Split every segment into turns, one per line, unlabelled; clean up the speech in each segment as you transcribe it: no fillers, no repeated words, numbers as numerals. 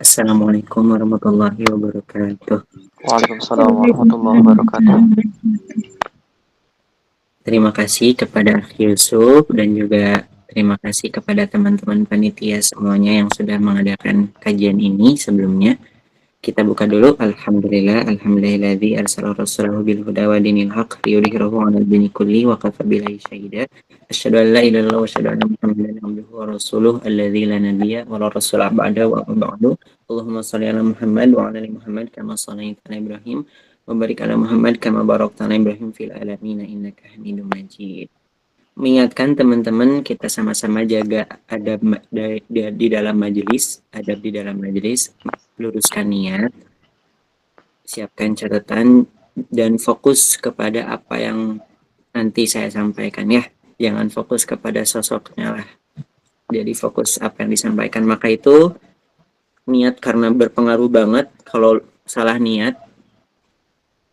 Assalamualaikum warahmatullahi wabarakatuh.
Waalaikumsalam warahmatullahi wabarakatuh.
Terima kasih kepada Akhi Yusuf dan juga terima kasih kepada teman-teman panitia semuanya yang sudah mengadakan kajian ini sebelumnya. Kita buka dulu. Alhamdulillahilladzi arsala rasulahu bil huda wa dinil haqq liyudhhirahu 'alal dini kulli wa kafa billahi syahida. Asyhadu an la ilaha illallah wa asyhadu anna Muhammadan abduhu wa rasuluh alladzi la nabiyya wa la rasula ba'da wa ba'du. Allahumma shalli ala Muhammad wa ala ali Muhammad kama shallaita ala Ibrahim wa barik ala Muhammad kama barakta ala Ibrahim fil alamin innaka Hamidum Majid. Mengingatkan teman-teman kita sama-sama jaga adab di dalam majelis, adab di dalam majelis, luruskan niat, siapkan catatan, dan fokus kepada apa yang nanti saya sampaikan ya. Jangan fokus kepada sosoknya lah. Jadi fokus apa yang disampaikan. Maka itu niat karena berpengaruh banget. Kalau salah niat,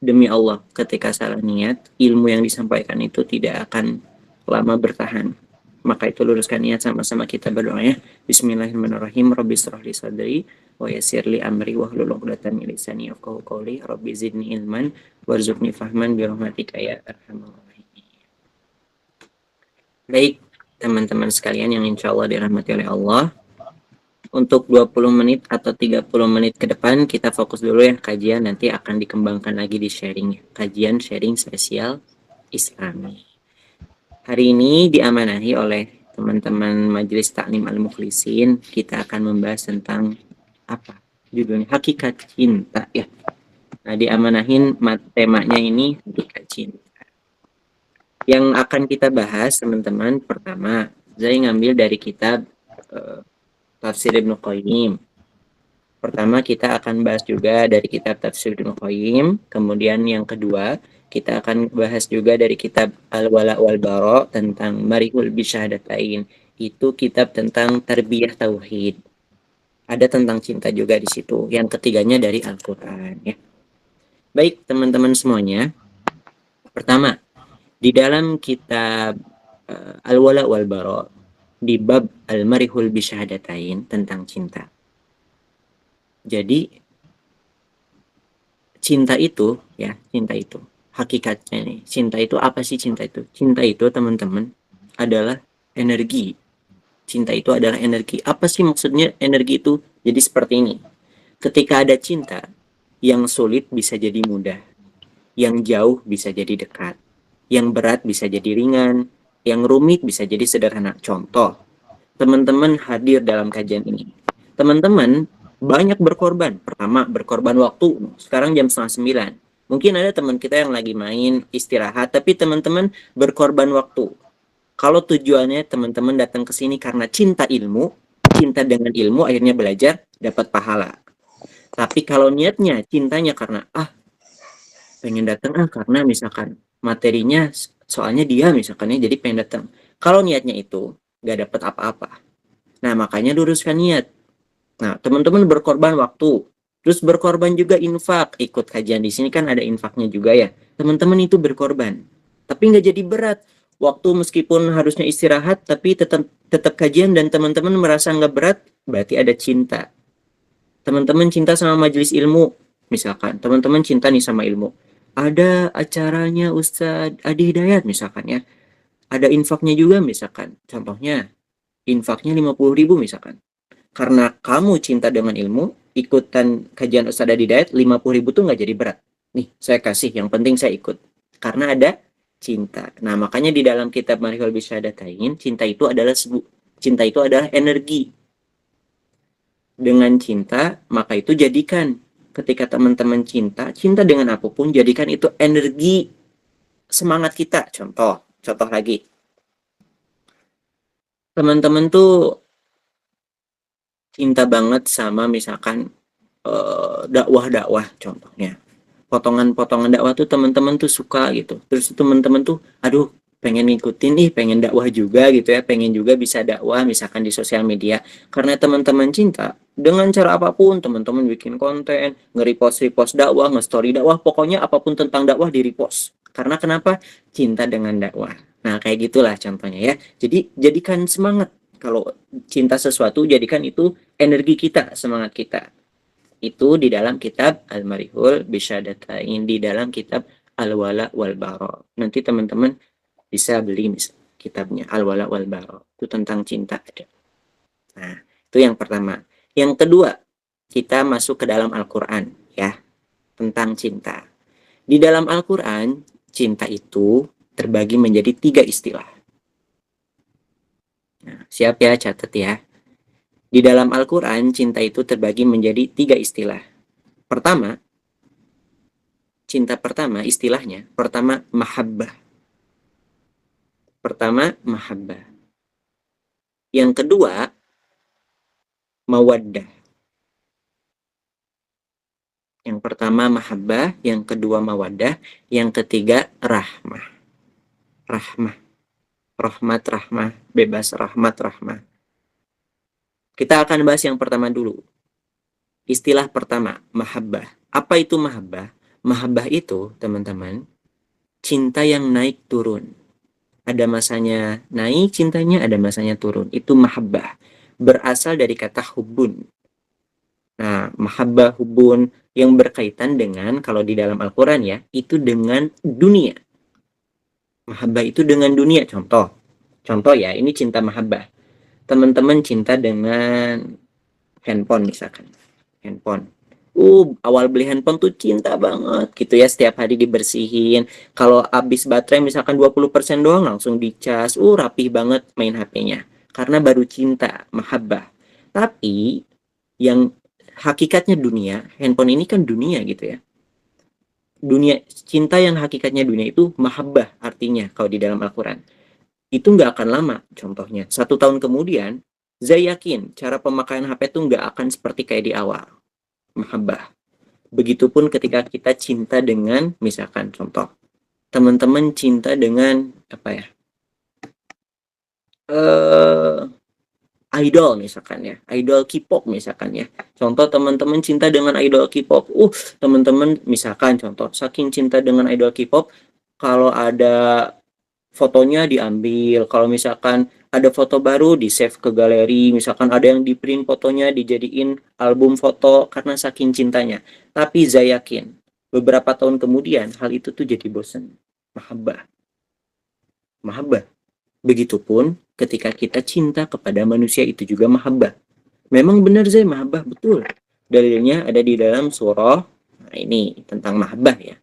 demi Allah, ketika salah niat, ilmu yang disampaikan itu tidak akan lama bertahan. Maka itu luruskan niat, sama-sama kita berdoa ya. Bismillahirrahmanirrahim. Rabbi shrah li sadri wa yassir li amri wahlul 'uqdatam min lisani yafqahu qawli. Rabbi zidni ilman warzuqni fahman bi rahmatika ya arhamar rahimin. Baik, teman-teman sekalian yang insya Allah dirahmati oleh Allah. Untuk 20 menit atau 30 menit ke depan kita fokus dulu ya kajian, nanti akan dikembangkan lagi di sharing. Kajian sharing spesial Islami. Hari ini diamanahi oleh teman-teman Majelis Taklim Al-Mukhlisin. Kita akan membahas tentang apa? Judulnya Hakikat Cinta ya. Nah, diamanahin temanya ini Hakikat Cinta. Yang akan kita bahas teman-teman, pertama saya ngambil dari kitab Tafsir Ibnu Qayyim. Pertama kita akan bahas juga dari kitab Tafsir Ibnu Qayyim. Kemudian yang kedua kita akan bahas juga dari kitab Al-Wala wal Bara tentang Marihul Bisyahadatain. Itu kitab tentang tarbiyah tauhid. Ada tentang cinta juga di situ. Yang ketiganya dari Al-Qur'an ya. Baik, teman-teman semuanya. Pertama, di dalam kitab Al-Wala wal Bara di bab Al-Marihul Bisyahadatain tentang cinta. Jadi cinta itu ya, cinta itu hakikatnya nih, cinta itu apa sih? Cinta itu teman-teman adalah energi. Cinta itu adalah energi. Apa sih maksudnya energi itu? Jadi seperti ini, ketika ada cinta, yang sulit bisa jadi mudah, yang jauh bisa jadi dekat, yang berat bisa jadi ringan, yang rumit bisa jadi sederhana. Contoh, teman-teman hadir dalam kajian ini, teman-teman banyak berkorban. Pertama, berkorban waktu. Sekarang jam 8:30. Mungkin ada teman kita yang lagi main, istirahat, tapi teman-teman berkorban waktu. Kalau tujuannya teman-teman datang ke sini karena cinta ilmu, cinta dengan ilmu, akhirnya belajar, dapat pahala. Tapi kalau niatnya, cintanya karena, pengen datang, karena misalkan materinya, soalnya dia misalkan ya, jadi pengen datang. Kalau niatnya itu, gak dapat apa-apa. Nah, makanya luruskan niat. Nah, teman-teman berkorban waktu, terus berkorban juga infak. Ikut kajian di sini kan ada infaknya juga ya. Teman-teman itu berkorban, tapi nggak jadi berat. Waktu meskipun harusnya istirahat, tapi tetap kajian dan teman-teman merasa nggak berat, berarti ada cinta. Teman-teman cinta sama majelis ilmu, misalkan. Teman-teman cinta nih sama ilmu. Ada acaranya Ustadz Adi Hidayat misalkan ya. Ada infaknya juga misalkan. Contohnya, infaknya 50.000 misalkan. Karena kamu cinta dengan ilmu, ikutan kajian Ustadz Adi Hidayat, 50.000 tuh nggak jadi berat. Nih, saya kasih, yang penting saya ikut. Karena ada cinta. Nah, makanya di dalam kitab Marihul Bisyahadatain, cinta itu adalah energi. Dengan cinta, maka itu jadikan. Ketika teman-teman cinta dengan apapun, jadikan itu energi semangat kita. Contoh lagi. Teman-teman tuh cinta banget sama misalkan dakwah contohnya. Potongan-potongan dakwah tuh teman-teman tuh suka gitu. Terus teman-teman tuh aduh pengen ngikutin pengen dakwah juga gitu ya, pengen juga bisa dakwah misalkan di sosial media. Karena teman-teman cinta, dengan cara apapun teman-teman bikin konten, nge-repost dakwah, nge-story dakwah, pokoknya apapun tentang dakwah di-repost. Karena kenapa? Cinta dengan dakwah. Nah, kayak gitulah contohnya ya. Jadi jadikan semangat. Kalau cinta sesuatu, jadikan itu energi kita, semangat kita. Itu di dalam kitab Al-Marihul Bisyadatain, di dalam kitab Al-Wala wal Bara. Nanti teman-teman bisa beli kitabnya Al-Wala wal Bara. Itu tentang cinta ada. Nah, itu yang pertama. Yang kedua, kita masuk ke dalam Al-Qur'an ya, tentang cinta. Di dalam Al-Qur'an, cinta itu terbagi menjadi 3 istilah. Nah, siap ya, catat ya. Di dalam Al-Quran, cinta itu terbagi menjadi 3 istilah. Pertama, cinta pertama istilahnya, pertama mahabbah. Pertama, mahabbah. Yang kedua, mawaddah. Yang pertama mahabbah, yang kedua mawaddah, yang ketiga rahmah. Rahmah. Rahmat, rahmah, bebas, rahmat, rahmah. Kita akan bahas yang pertama dulu. Istilah pertama, mahabbah. Apa itu mahabbah? Mahabbah itu, teman-teman, cinta yang naik turun. Ada masanya naik cintanya, ada masanya turun. Itu mahabbah. Berasal dari kata hubun. Nah, mahabbah, hubun yang berkaitan dengan, kalau di dalam Al-Quran ya, itu dengan dunia. Mahabbah itu dengan dunia. Contoh ya, ini cinta mahabbah. Teman-teman cinta dengan handphone misalkan. Handphone. Awal beli handphone tuh cinta banget gitu ya, setiap hari dibersihin. Kalau habis baterai misalkan 20% doang langsung dicas. Rapih banget main HP-nya. Karena baru cinta, mahabbah. Tapi yang hakikatnya dunia, handphone ini kan dunia gitu ya. Dunia, cinta yang hakikatnya dunia itu mahabbah artinya kalau di dalam Al-Quran. Itu nggak akan lama, contohnya. 1 tahun kemudian, saya yakin cara pemakaian HP itu nggak akan seperti kayak di awal. Mahabbah. Begitupun ketika kita cinta dengan, misalkan contoh, teman-teman cinta dengan apa ya, idol misalkan ya, idol K-pop misalkan ya. Contoh teman-teman cinta dengan idol K-pop, teman-teman misalkan contoh, saking cinta dengan idol K-pop, kalau ada fotonya diambil, kalau misalkan ada foto baru di save ke galeri, misalkan ada yang di print fotonya dijadiin album foto karena saking cintanya. Tapi saya yakin beberapa tahun kemudian hal itu tuh jadi bosan. Mahabbah. Begitupun ketika kita cinta kepada manusia itu juga mahabbah. Memang benar Zai, mahabbah betul. Dalilnya ada di dalam surah, nah ini tentang mahabbah ya.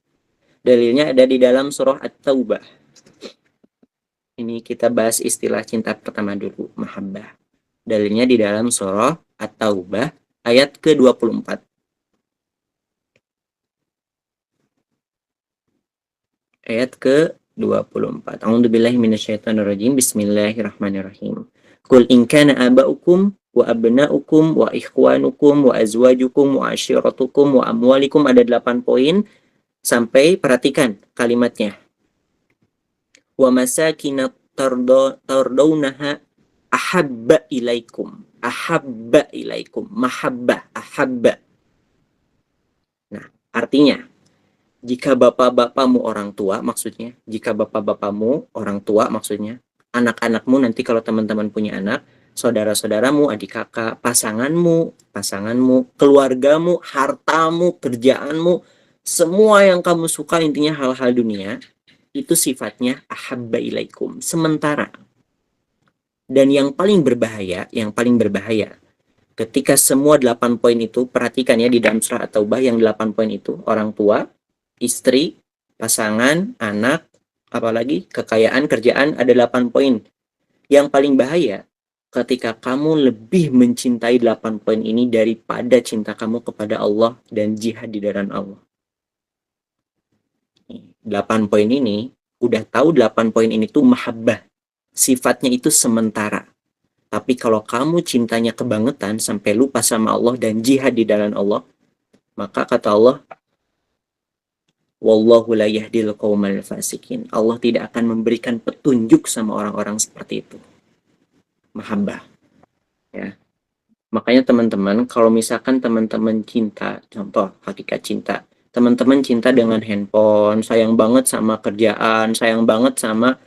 Dalilnya ada di dalam surah At-Taubah. Ini kita bahas istilah cinta pertama dulu, mahabbah. Dalilnya di dalam surah At-Taubah ayat ke-24. Ayat ke-24. A'udzubillahi minasyaitonirrajim. Bismillahirrahmanirrahim. Qul in kana aba'ukum wa abna'ukum wa ikhwanukum wa azwajukum wa ashiratukum wa amwalikum, ada 8 poin sampai perhatikan kalimatnya. Wa masakina tardawnaha ahabba ilaikum. Ahabba ilaikum. Mahabbah. Ahabba. Nah, artinya, jika bapak-bapakmu orang tua, maksudnya, jika bapak-bapakmu orang tua, maksudnya, anak-anakmu nanti kalau teman-teman punya anak, saudara-saudaramu, adik kakak, pasanganmu, keluargamu, hartamu, kerjaanmu, semua yang kamu suka, intinya hal-hal dunia, itu sifatnya ahabba ilaikum, sementara. Dan yang paling berbahaya, ketika semua 8 poin itu, perhatikan ya di dalam surah At-Taubah yang 8 poin itu, orang tua, istri, pasangan, anak, apalagi kekayaan, kerjaan, ada 8 poin. Yang paling bahaya, ketika kamu lebih mencintai 8 poin ini daripada cinta kamu kepada Allah dan jihad di jalan Allah. 8 poin ini, udah tahu 8 poin ini tuh mahabbah. Sifatnya itu sementara. Tapi kalau kamu cintanya kebangetan sampai lupa sama Allah dan jihad di jalan Allah, maka kata Allah, wallahu la yahdil qaumal fasikin. Allah tidak akan memberikan petunjuk sama orang-orang seperti itu. Mahabbah. Ya. Makanya teman-teman, kalau misalkan teman-teman cinta, contoh hakikat cinta, teman-teman cinta dengan handphone, sayang banget sama kerjaan, sayang banget sama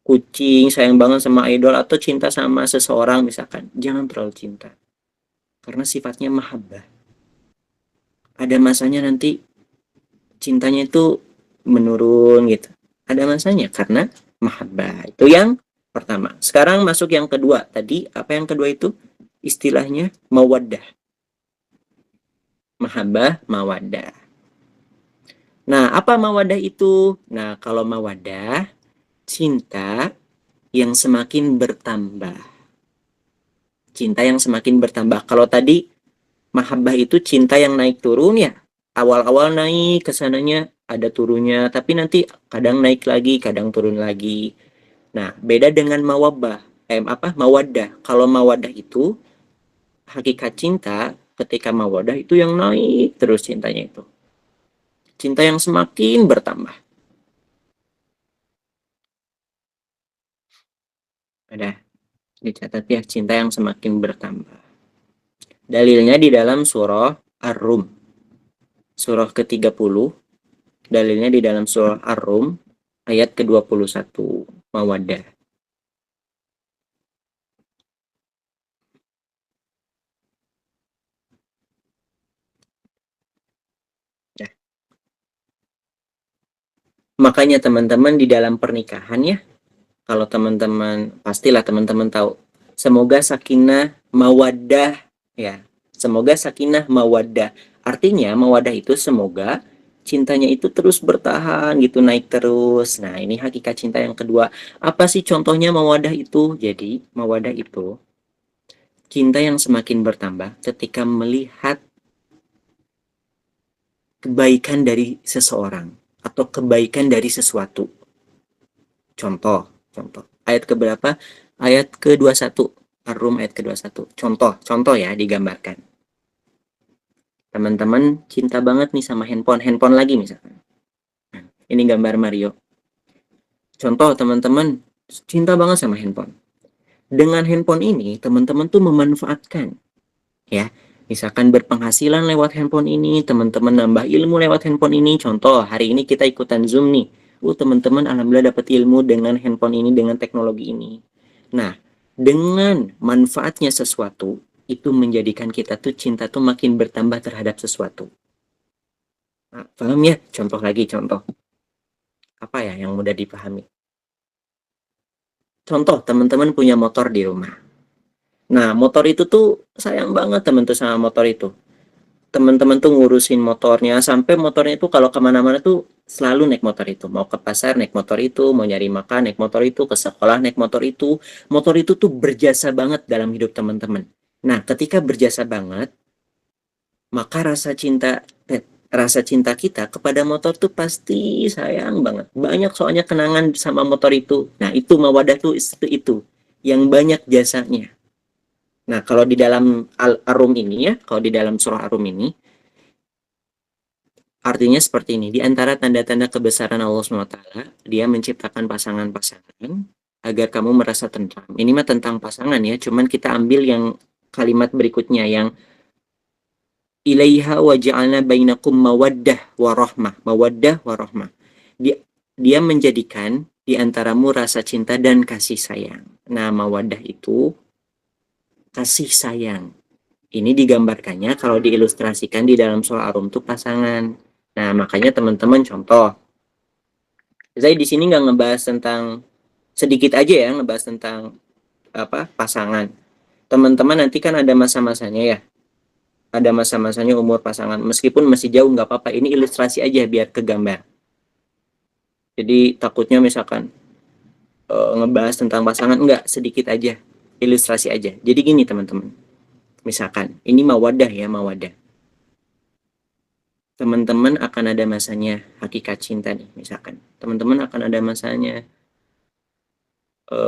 kucing, sayang banget sama idol, atau cinta sama seseorang misalkan, jangan terlalu cinta. Karena sifatnya mahabbah. ada masanya nanti cintanya itu menurun gitu. Ada masanya karena mahabbah. Itu yang pertama. Sekarang masuk yang kedua. Tadi apa yang kedua itu? Istilahnya mawaddah. Mahabbah, mawaddah. Nah, apa mawaddah itu? Nah, kalau mawaddah, cinta yang semakin bertambah. Cinta yang semakin bertambah. Kalau tadi mahabbah itu cinta yang naik turun ya. Awal-awal naik ke sananya ada turunnya, tapi nanti kadang naik lagi, kadang turun lagi. Nah, beda dengan mawabbah. Mawaddah. Kalau mawaddah itu hakikat cinta, ketika mawaddah itu yang naik terus cintanya itu. Cinta yang semakin bertambah. Ada dicatat ya, cinta yang semakin bertambah. Dalilnya di dalam surah Ar-Rum. Surah ke-30. Dalilnya di dalam surah Ar-Rum ayat ke-21. Mawaddah. Nah, makanya teman-teman di dalam pernikahan ya, kalau teman-teman, pastilah teman-teman tahu, semoga sakinah mawaddah ya. Semoga sakinah mawaddah. Artinya mawaddah itu semoga cintanya itu terus bertahan gitu, naik terus. Nah, ini hakikat cinta yang kedua. Apa sih contohnya mawaddah itu? Jadi, mawaddah itu cinta yang semakin bertambah ketika melihat kebaikan dari seseorang atau kebaikan dari sesuatu. Contoh. Ayat keberapa? Ayat ke-21. Ar-Rum ayat ke-21. Contoh ya digambarkan. Teman-teman cinta banget nih sama handphone lagi misalkan. Ini gambar Mario. Contoh teman-teman cinta banget sama handphone. Dengan handphone ini teman-teman tuh memanfaatkan ya. Misalkan berpenghasilan lewat handphone ini, teman-teman nambah ilmu lewat handphone ini. Contoh, hari ini kita ikutan Zoom nih. Teman-teman alhamdulillah dapat ilmu dengan handphone ini, dengan teknologi ini. Nah, dengan manfaatnya sesuatu, itu menjadikan kita tuh cinta tuh makin bertambah terhadap sesuatu. Nah, paham ya? Contoh. Apa ya yang mudah dipahami? Contoh, teman-teman punya motor di rumah. Nah, motor itu tuh sayang banget teman tuh sama motor itu. Teman-teman tuh ngurusin motornya sampai motornya itu kalau kemana-mana tuh selalu naik motor itu, mau ke pasar naik motor itu, mau nyari makan naik motor itu, ke sekolah naik motor itu tuh berjasa banget dalam hidup teman-teman. Nah, ketika berjasa banget, maka rasa cinta kita kepada motor tuh pasti sayang banget, banyak soalnya kenangan sama motor itu. Nah, itu mawadah tuh itu yang banyak jasanya. Nah, kalau di dalam Al-Arum ini ya, kalau di dalam surah Arum ini artinya seperti ini, di antara tanda-tanda kebesaran Allah SWT, dia menciptakan pasangan-pasangan agar kamu merasa tentram. Ini mah tentang pasangan ya, cuman kita ambil yang kalimat berikutnya yang ilaiha wa ja'alna bainakum mawaddah warahmah. Mawaddah warahmah. Dia menjadikan di antaramu rasa cinta dan kasih sayang. Nah, mawaddah itu kasih sayang. Ini digambarkannya kalau diilustrasikan di dalam surah Ar-Rum itu pasangan. Nah, makanya teman-teman contoh. Saya di sini nggak ngebahas tentang sedikit aja ya ngebahas tentang pasangan. Teman-teman nanti kan ada masa-masanya ya. Ada masa-masanya umur pasangan. Meskipun masih jauh nggak apa-apa. Ini ilustrasi aja biar kegambar. Jadi takutnya misalkan ngebahas tentang pasangan nggak, sedikit aja. Ilustrasi aja. Jadi gini teman-teman. Misalkan ini mawadah ya, mawadah. Teman-teman akan ada masanya hakikat cinta nih misalkan. Teman-teman akan ada masanya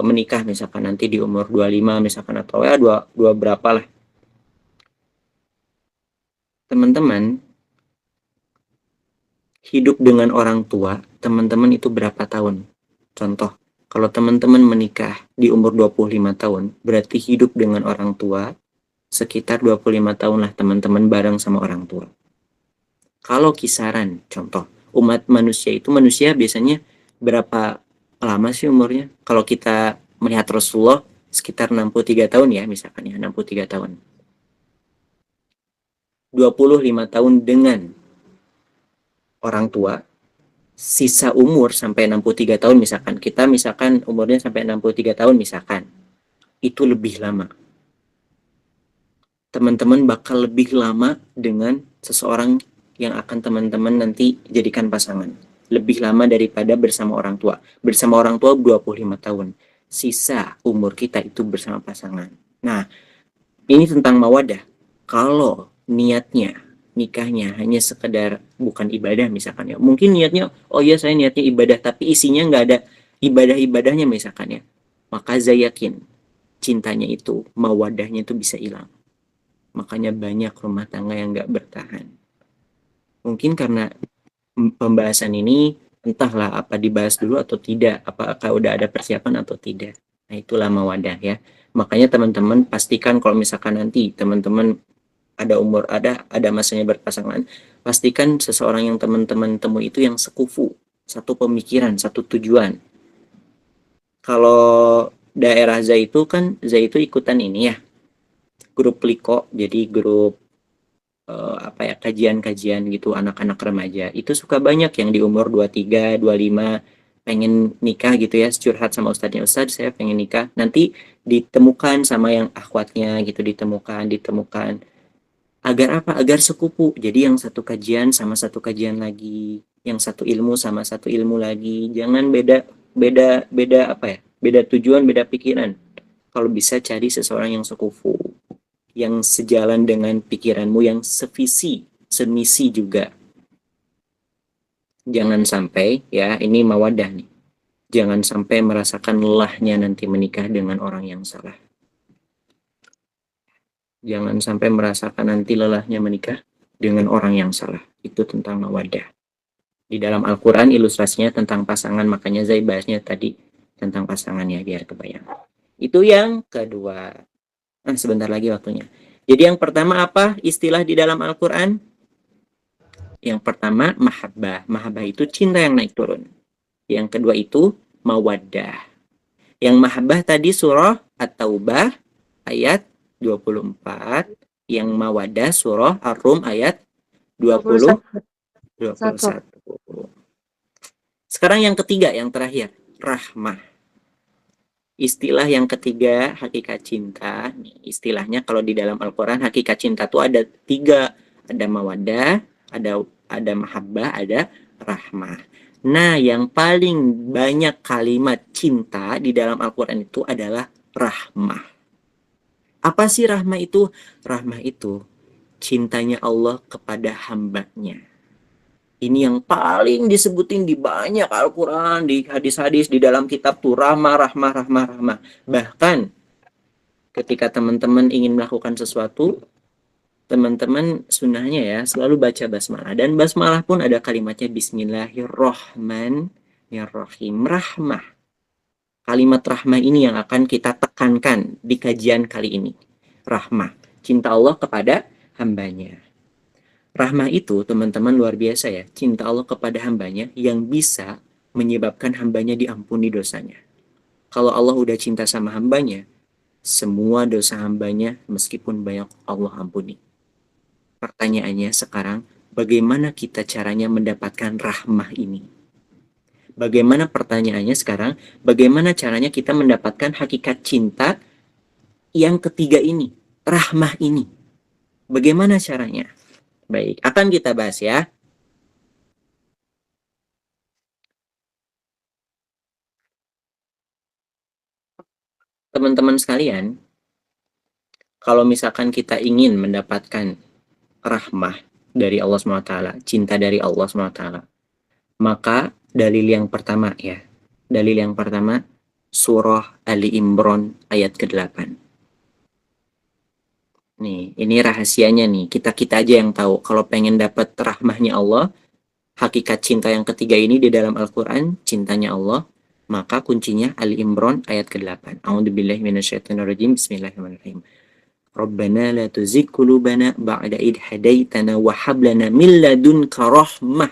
menikah misalkan nanti di umur 25 misalkan atau ya dua berapa lah. Teman-teman hidup dengan orang tua, teman-teman itu berapa tahun? Contoh, kalau teman-teman menikah di umur 25 tahun, berarti hidup dengan orang tua sekitar 25 tahun lah teman-teman bareng sama orang tua. Kalau kisaran, contoh, umat manusia itu manusia biasanya berapa lama sih umurnya? Kalau kita melihat Rasulullah sekitar 63 tahun ya misalkan ya, 63 tahun. 25 tahun dengan orang tua, sisa umur sampai 63 tahun misalkan. Kita misalkan umurnya sampai 63 tahun misalkan. Itu lebih lama. Teman-teman bakal lebih lama dengan seseorang yang akan teman-teman nanti jadikan pasangan. Lebih lama daripada bersama orang tua. Bersama orang tua 25 tahun. Sisa umur kita itu bersama pasangan. Nah, ini tentang mawadah. Kalau niatnya nikahnya hanya sekedar bukan ibadah misalkan ya. Mungkin niatnya, oh ya saya niatnya ibadah, tapi isinya nggak ada ibadah-ibadahnya misalkan ya. Maka saya yakin cintanya itu, mawadahnya itu bisa hilang. Makanya banyak rumah tangga yang nggak bertahan. Mungkin karena pembahasan ini entahlah apa dibahas dulu atau tidak, apakah udah ada persiapan atau tidak. Nah itulah mawadah ya. Makanya teman-teman pastikan kalau misalkan nanti teman-teman ada masanya berpasangan, pastikan seseorang yang teman-teman temui itu yang sekufu, satu pemikiran, satu tujuan. Kalau daerah Zai itu kan Zai itu ikutan ini ya, grup Liko, jadi grup kajian-kajian gitu anak-anak remaja. Itu suka banyak yang di umur 23, 25 pengen nikah gitu ya, curhat sama ustadznya, ustadz saya pengen nikah. Nanti ditemukan sama yang akhwatnya gitu, ditemukan. Agar apa? Agar sekupu. Jadi yang satu kajian sama satu kajian lagi, yang satu ilmu sama satu ilmu lagi. Jangan beda beda beda apa ya? Beda tujuan, beda pikiran. Kalau bisa cari seseorang yang sekufu, yang sejalan dengan pikiranmu, yang sevisi, semisi juga. Jangan sampai ya, ini mawadah nih. Jangan sampai merasakan lelahnya nanti menikah dengan orang yang salah. Jangan sampai merasakan nanti lelahnya menikah dengan orang yang salah. Itu tentang mawadah. Di dalam Al-Quran ilustrasinya tentang pasangan, makanya Zai bahasnya tadi tentang pasangannya biar kebayang. Itu yang kedua. Nah, sebentar lagi waktunya. Jadi yang pertama apa istilah di dalam Al-Quran? Yang pertama mahabbah. Mahabbah itu cinta yang naik turun. Yang kedua itu mawaddah. Yang mahabbah tadi surah At-Taubah ayat 24. Yang mawaddah surah Ar-Rum ayat 21. Sekarang yang ketiga, yang terakhir, rahmah. Istilah yang ketiga, hakikat cinta. Istilahnya kalau di dalam Al-Quran, hakikat cinta itu ada tiga. Ada mawaddah, ada mahabbah, ada rahmah. Nah, yang paling banyak kalimat cinta di dalam Al-Quran itu adalah rahmah. Apa sih rahmah itu? Rahmah itu cintanya Allah kepada hambanya. Ini yang paling disebutin di banyak Al-Quran, di hadis-hadis, di dalam kitab tuh rahmah. Bahkan ketika teman-teman ingin melakukan sesuatu, teman-teman sunnahnya ya selalu baca basmalah. Dan basmalah pun ada kalimatnya Bismillahirrohmanirrohim. Rahmah. Kalimat rahmah ini yang akan kita tekankan di kajian kali ini. Rahmah. Cinta Allah kepada hambanya. Rahmah itu teman-teman luar biasa ya. Cinta Allah kepada hambanya yang bisa menyebabkan hambanya diampuni dosanya. Kalau Allah udah cinta sama hambanya, semua dosa hambanya meskipun banyak Allah ampuni. Pertanyaannya sekarang, bagaimana kita caranya mendapatkan rahmah ini? Bagaimana pertanyaannya sekarang, bagaimana caranya kita mendapatkan hakikat cinta yang ketiga ini, rahmah ini? Bagaimana caranya? Baik, akan kita bahas ya. Teman-teman sekalian, kalau misalkan kita ingin mendapatkan rahmah dari Allah SWT, cinta dari Allah SWT, maka dalil yang pertama ya, dalil yang pertama surah Ali Imran ayat ke-8. Nih, ini rahasianya nih, kita aja yang tahu. Kalau pengen dapat rahmahnya Allah, hakikat cinta yang ketiga ini di dalam Al-Quran, cintanya Allah, maka kuncinya Ali Imran ayat ke-8. A'udzubillahi minasyaitonirrajim. Bismillahirrahmanirrahim. Rabbana la tuzigh qulubana ba'da id hadaitana wa hab lana min ladunka rahmah.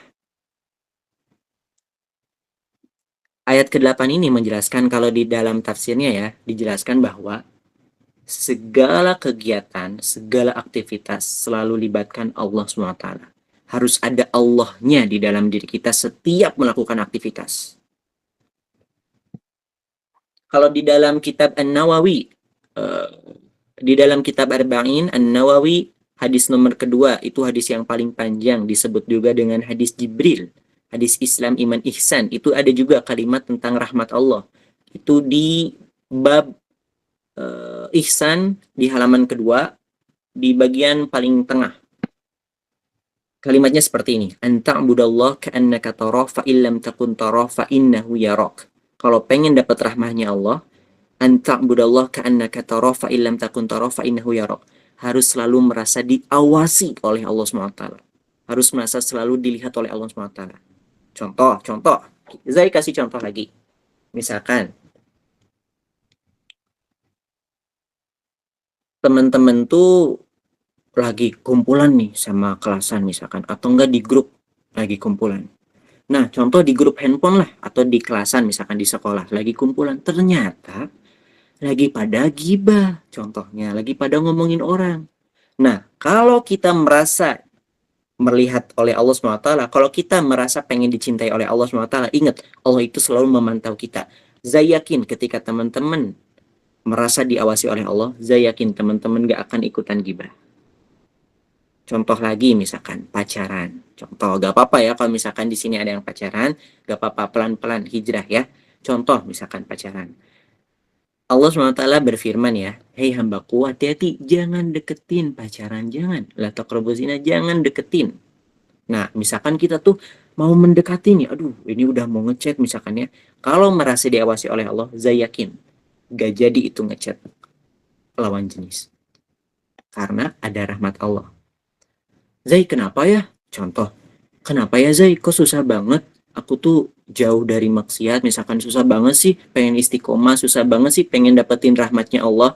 Ayat ke-8 ini menjelaskan kalau di dalam tafsirnya ya, dijelaskan bahwa segala kegiatan, segala aktivitas selalu libatkan Allah SWT. Harus ada Allahnya di dalam diri kita setiap melakukan aktivitas. Kalau di dalam kitab An-Nawawi, di dalam kitab Arba'in An-Nawawi, hadis nomor kedua, itu hadis yang paling panjang, disebut juga dengan hadis Jibril. Hadis Islam, Iman, Ihsan, itu ada juga kalimat tentang rahmat Allah. Itu di bab Ihsan, di halaman kedua, di bagian paling tengah. Kalimatnya seperti ini. Anta'budallah ka'annaka tarah fa illam takun tarah fa innahu yarak. Kalau pengen dapat rahmahnya Allah, anta'budallah ka'annaka tarah fa illam takun tarah fa innahu yarak. Harus selalu merasa diawasi oleh Allah SWT. Harus merasa selalu dilihat oleh Allah SWT. Contoh. Zai kasih contoh lagi. Misalkan, teman-teman tuh lagi kumpulan nih sama kelasan misalkan, atau enggak di grup lagi kumpulan. Nah, contoh di grup handphone lah, atau di kelasan misalkan di sekolah lagi kumpulan, ternyata lagi pada gibah, contohnya lagi pada ngomongin orang. Nah, kalau kita merasa melihat oleh Allah SWT, kalau kita merasa pengen dicintai oleh Allah SWT, ingat, Allah itu selalu memantau kita. Saya yakin ketika teman-teman merasa diawasi oleh Allah, saya yakin teman-teman gak akan ikutan gibah. Contoh lagi misalkan pacaran. Contoh, gak apa-apa ya kalau misalkan di sini ada yang pacaran, gak apa-apa, pelan-pelan hijrah ya. Contoh misalkan pacaran. Allah SWT berfirman ya, hei hambaku, hati-hati, jangan deketin pacaran, jangan. La taqrabu zina, jangan deketin. Nah, misalkan kita tuh mau mendekati nih, aduh, ini udah mau ngechat misalkan ya. Kalau merasa diawasi oleh Allah, saya yakin gak jadi itu ngechat lawan jenis. Karena ada rahmat Allah. Zai, kenapa ya? Contoh, kenapa ya Zai? Kok susah banget? Aku tuh jauh dari maksiat, misalkan susah banget sih pengen istiqomah, susah banget sih pengen dapetin rahmatnya Allah.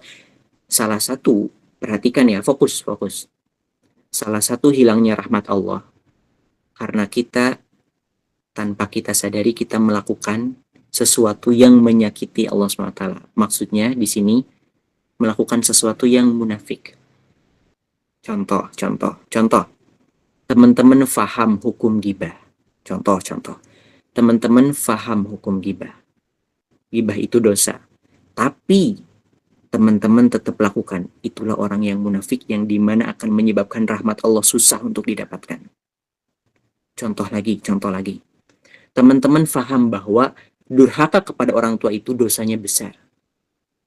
Salah satu, perhatikan ya, fokus. Salah satu hilangnya rahmat Allah, karena kita, tanpa kita sadari, kita melakukan sesuatu yang menyakiti Allah SWT. Maksudnya di sini, melakukan sesuatu yang munafik. Contoh. Teman-teman faham hukum gibah. Contoh. Teman-teman faham hukum gibah. Gibah itu dosa. Tapi teman-teman tetap lakukan. Itulah orang yang munafik, yang dimana akan menyebabkan rahmat Allah susah untuk didapatkan. Contoh lagi. Teman-teman faham bahwa durhaka kepada orang tua itu dosanya besar.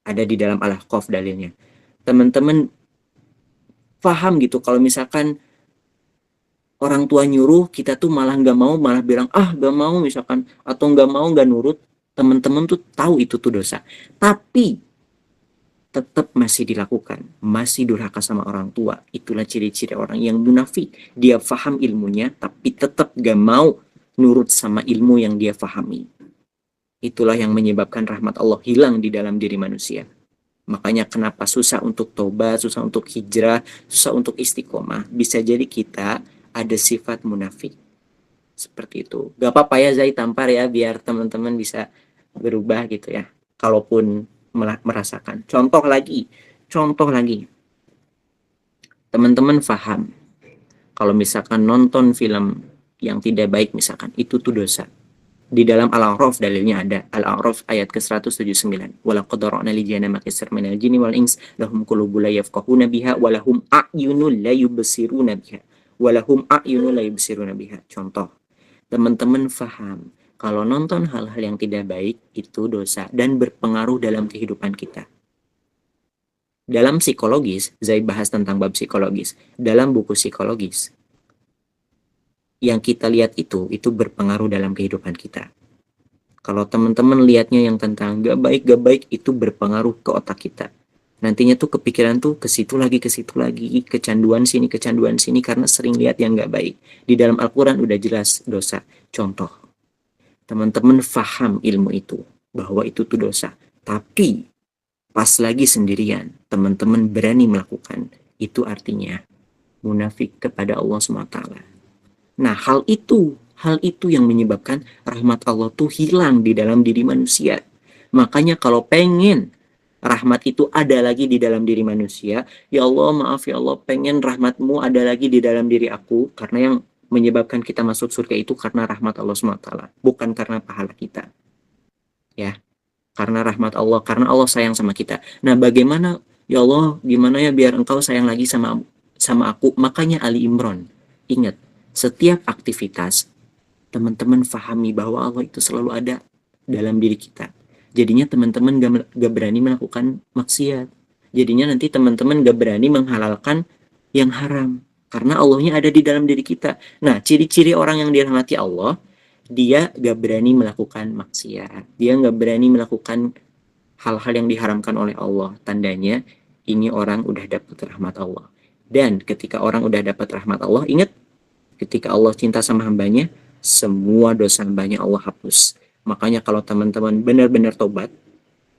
Ada di dalam Al-Ahqaf dalilnya. Teman-teman faham gitu kalau misalkan orang tua nyuruh, kita tuh malah nggak mau, malah bilang, nggak mau misalkan, atau nggak nurut, teman-teman tuh tahu itu tuh dosa. Tapi, tetap masih dilakukan, masih durhaka sama orang tua. Itulah ciri-ciri orang yang munafik. Dia faham ilmunya, tapi tetap nggak mau nurut sama ilmu yang dia fahami. Itulah yang menyebabkan rahmat Allah hilang di dalam diri manusia. Makanya kenapa susah untuk tobat, susah untuk hijrah, susah untuk istiqomah. Bisa jadi kita ada sifat munafik seperti itu. Gak apa-apa ya Zai, tampar ya, biar teman-teman bisa berubah gitu ya, kalaupun merasakan. Contoh lagi, teman-teman paham kalau misalkan nonton film yang tidak baik misalkan, itu tuh dosa. Di dalam Al-A'raf dalilnya ada. Al-A'raf ayat ke-179. Walaqad ra'na li jahannama katsir minal jinni wal ins lahum qulubun la yafqahuna biha wa lahum a'yunun la yubsiruna biha. Walahum a'yunun la yubsiruna biha. Contoh, teman-teman faham kalau nonton hal-hal yang tidak baik itu dosa dan berpengaruh dalam kehidupan kita. Dalam psikologis, Zai bahas tentang bab psikologis. Dalam buku psikologis, yang kita lihat itu berpengaruh dalam kehidupan kita. Kalau teman-teman lihatnya yang tentang gak baik, itu berpengaruh ke otak kita. Nantinya tuh kepikiran tuh ke situ lagi, kecanduan sini, karena sering lihat yang gak baik. Di dalam Al-Quran udah jelas dosa. Contoh, teman-teman faham ilmu itu, bahwa itu tuh dosa. Tapi, pas lagi sendirian, teman-teman berani melakukan, itu artinya munafik kepada Allah SWT. Nah, hal itu yang menyebabkan rahmat Allah tuh hilang di dalam diri manusia. Makanya kalau pengen rahmat itu ada lagi di dalam diri manusia. Ya Allah, maaf ya Allah, pengen rahmatmu ada lagi di dalam diri aku, karena yang menyebabkan kita masuk surga itu karena rahmat Allah SWT, bukan karena pahala kita. Ya, karena rahmat Allah, karena Allah sayang sama kita. Nah, bagaimana ya Allah, gimana ya biar engkau sayang lagi sama sama aku? Makanya Ali Imran. Ingat, setiap aktivitas teman-teman fahami bahwa Allah itu selalu ada dalam diri kita. Jadinya teman-teman gak berani melakukan maksiat. Jadinya nanti teman-teman gak berani menghalalkan yang haram. Karena Allahnya ada di dalam diri kita. Nah, ciri-ciri orang yang dirahmati Allah, dia gak berani melakukan maksiat. Dia gak berani melakukan hal-hal yang diharamkan oleh Allah. Tandanya, ini orang udah dapat rahmat Allah. Dan ketika orang udah dapat rahmat Allah, ingat, ketika Allah cinta sama hambanya, semua dosa hambanya Allah hapus. Makanya kalau teman-teman benar-benar tobat,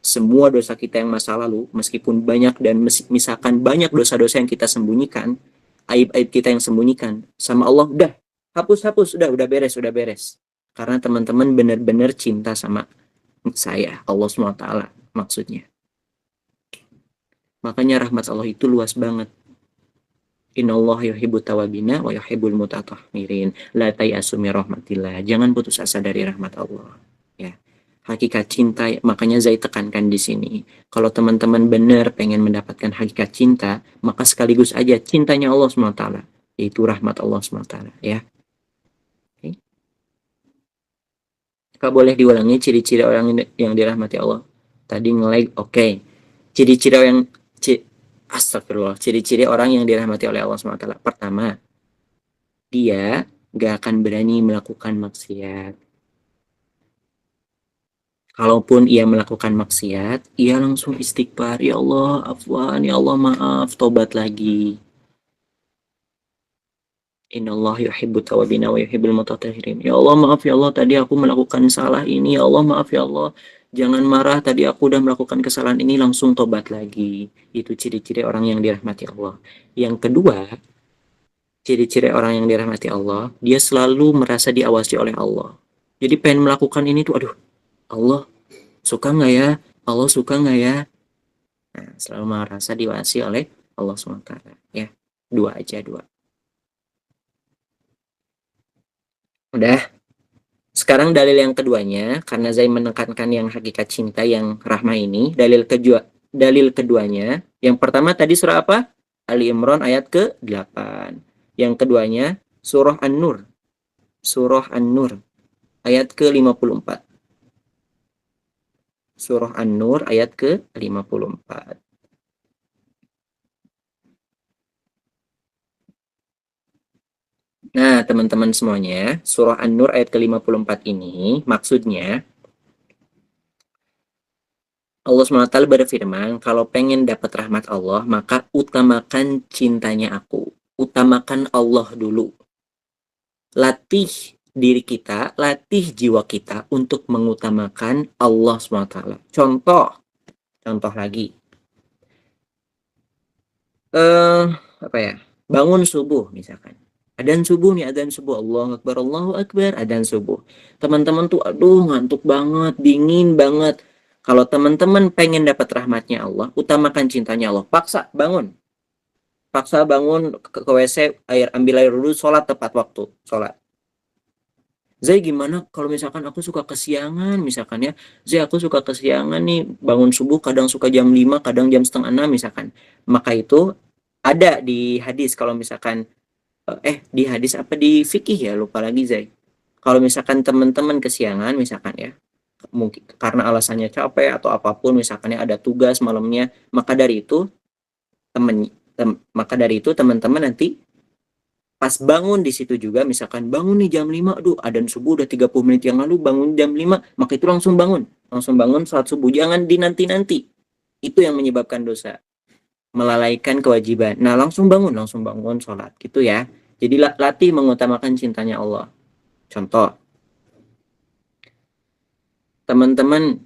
semua dosa kita yang masa lalu, meskipun banyak dan misalkan banyak dosa-dosa yang kita sembunyikan, aib-aib kita yang sembunyikan, sama Allah, udah, hapus, udah beres. Karena teman-teman benar-benar cinta sama saya, Allah SWT maksudnya. Makanya rahmat Allah itu luas banget. Innallaha yuhibbut tawabina wa yuhibbul mutatahhirin. La tayasu min rahmatillah. Jangan putus asa dari rahmat Allah. Ya. Hakikat cinta, makanya Zai tekankan di sini. Kalau teman-teman benar pengen mendapatkan hakikat cinta, maka sekaligus aja cintanya Allah SWT, yaitu rahmat Allah SWT. Ya. Okay. Kak, boleh diulangi ciri-ciri orang yang dirahmati Allah? Tadi nge-lag, oke. Ciri-ciri yang astagfirullah, ciri-ciri orang yang dirahmati oleh Allah SWT. Pertama, dia gak akan berani melakukan maksiat. Kalaupun ia melakukan maksiat, ia langsung istighfar. Ya Allah, afwan, ya Allah maaf, tobat lagi. Innallaha yuhibbut tawabina wa yuhibbul mutatahhirin. Ya Allah maaf ya Allah, tadi aku melakukan salah ini. Ya Allah maaf ya Allah, jangan marah, tadi aku udah melakukan kesalahan ini, langsung tobat lagi. Itu ciri-ciri orang yang dirahmati Allah. Yang kedua, ciri-ciri orang yang dirahmati Allah, dia selalu merasa diawasi oleh Allah. Jadi pengen melakukan ini tuh, aduh, Allah suka nggak ya? Allah suka nggak ya? Nah, selalu merasa diawasi oleh Allah SWT. Ya, dua aja, dua. Udah. Sekarang dalil yang keduanya, karena Zai menekankan yang hakikat cinta yang rahmah ini, dalil keduanya, yang pertama tadi surah apa? Ali Imran ayat ke-8. Yang keduanya surah An-Nur. Surah An-Nur ayat ke-54. Surah An-Nur ayat ke-54. Nah, teman-teman semuanya, surah An-Nur ayat ke-54 ini maksudnya Allah SWT berfirman, kalau pengen dapat rahmat Allah, maka utamakan cintanya aku. Utamakan Allah dulu. Latih diri kita, latih jiwa kita untuk mengutamakan Allah SWT. Contoh lagi. Apa ya? Bangun subuh misalkan. Adzan subuh nih, adzan subuh. Allahu Akbar, adzan subuh. Teman-teman tuh, aduh ngantuk banget, dingin banget. Kalau teman-teman pengen dapat rahmatnya Allah, utamakan cintanya Allah. Paksa bangun ke WC, ambil air dulu, sholat tepat waktu, sholat. Zai, gimana kalau misalkan aku suka kesiangan, misalkan ya, Zai aku suka kesiangan nih, bangun subuh kadang suka jam 5, kadang jam setengah 6 misalkan. Maka itu ada di hadis, kalau misalkan di hadis apa di fikih ya, lupa lagi Zai. Kalau misalkan teman-teman kesiangan misalkan ya, mungkin karena alasannya capek atau apapun, misalkan ya ada tugas malamnya, maka dari itu teman-teman nanti pas bangun di situ juga, misalkan bangun nih jam 5, aduh adzan subuh udah 30 menit yang lalu, bangun jam 5, maka itu langsung bangun sholat subuh, jangan dinanti-nanti. Itu yang menyebabkan dosa, melalaikan kewajiban. Nah, langsung bangun sholat gitu ya. Jadi latih mengutamakan cintanya Allah. Contoh, teman-teman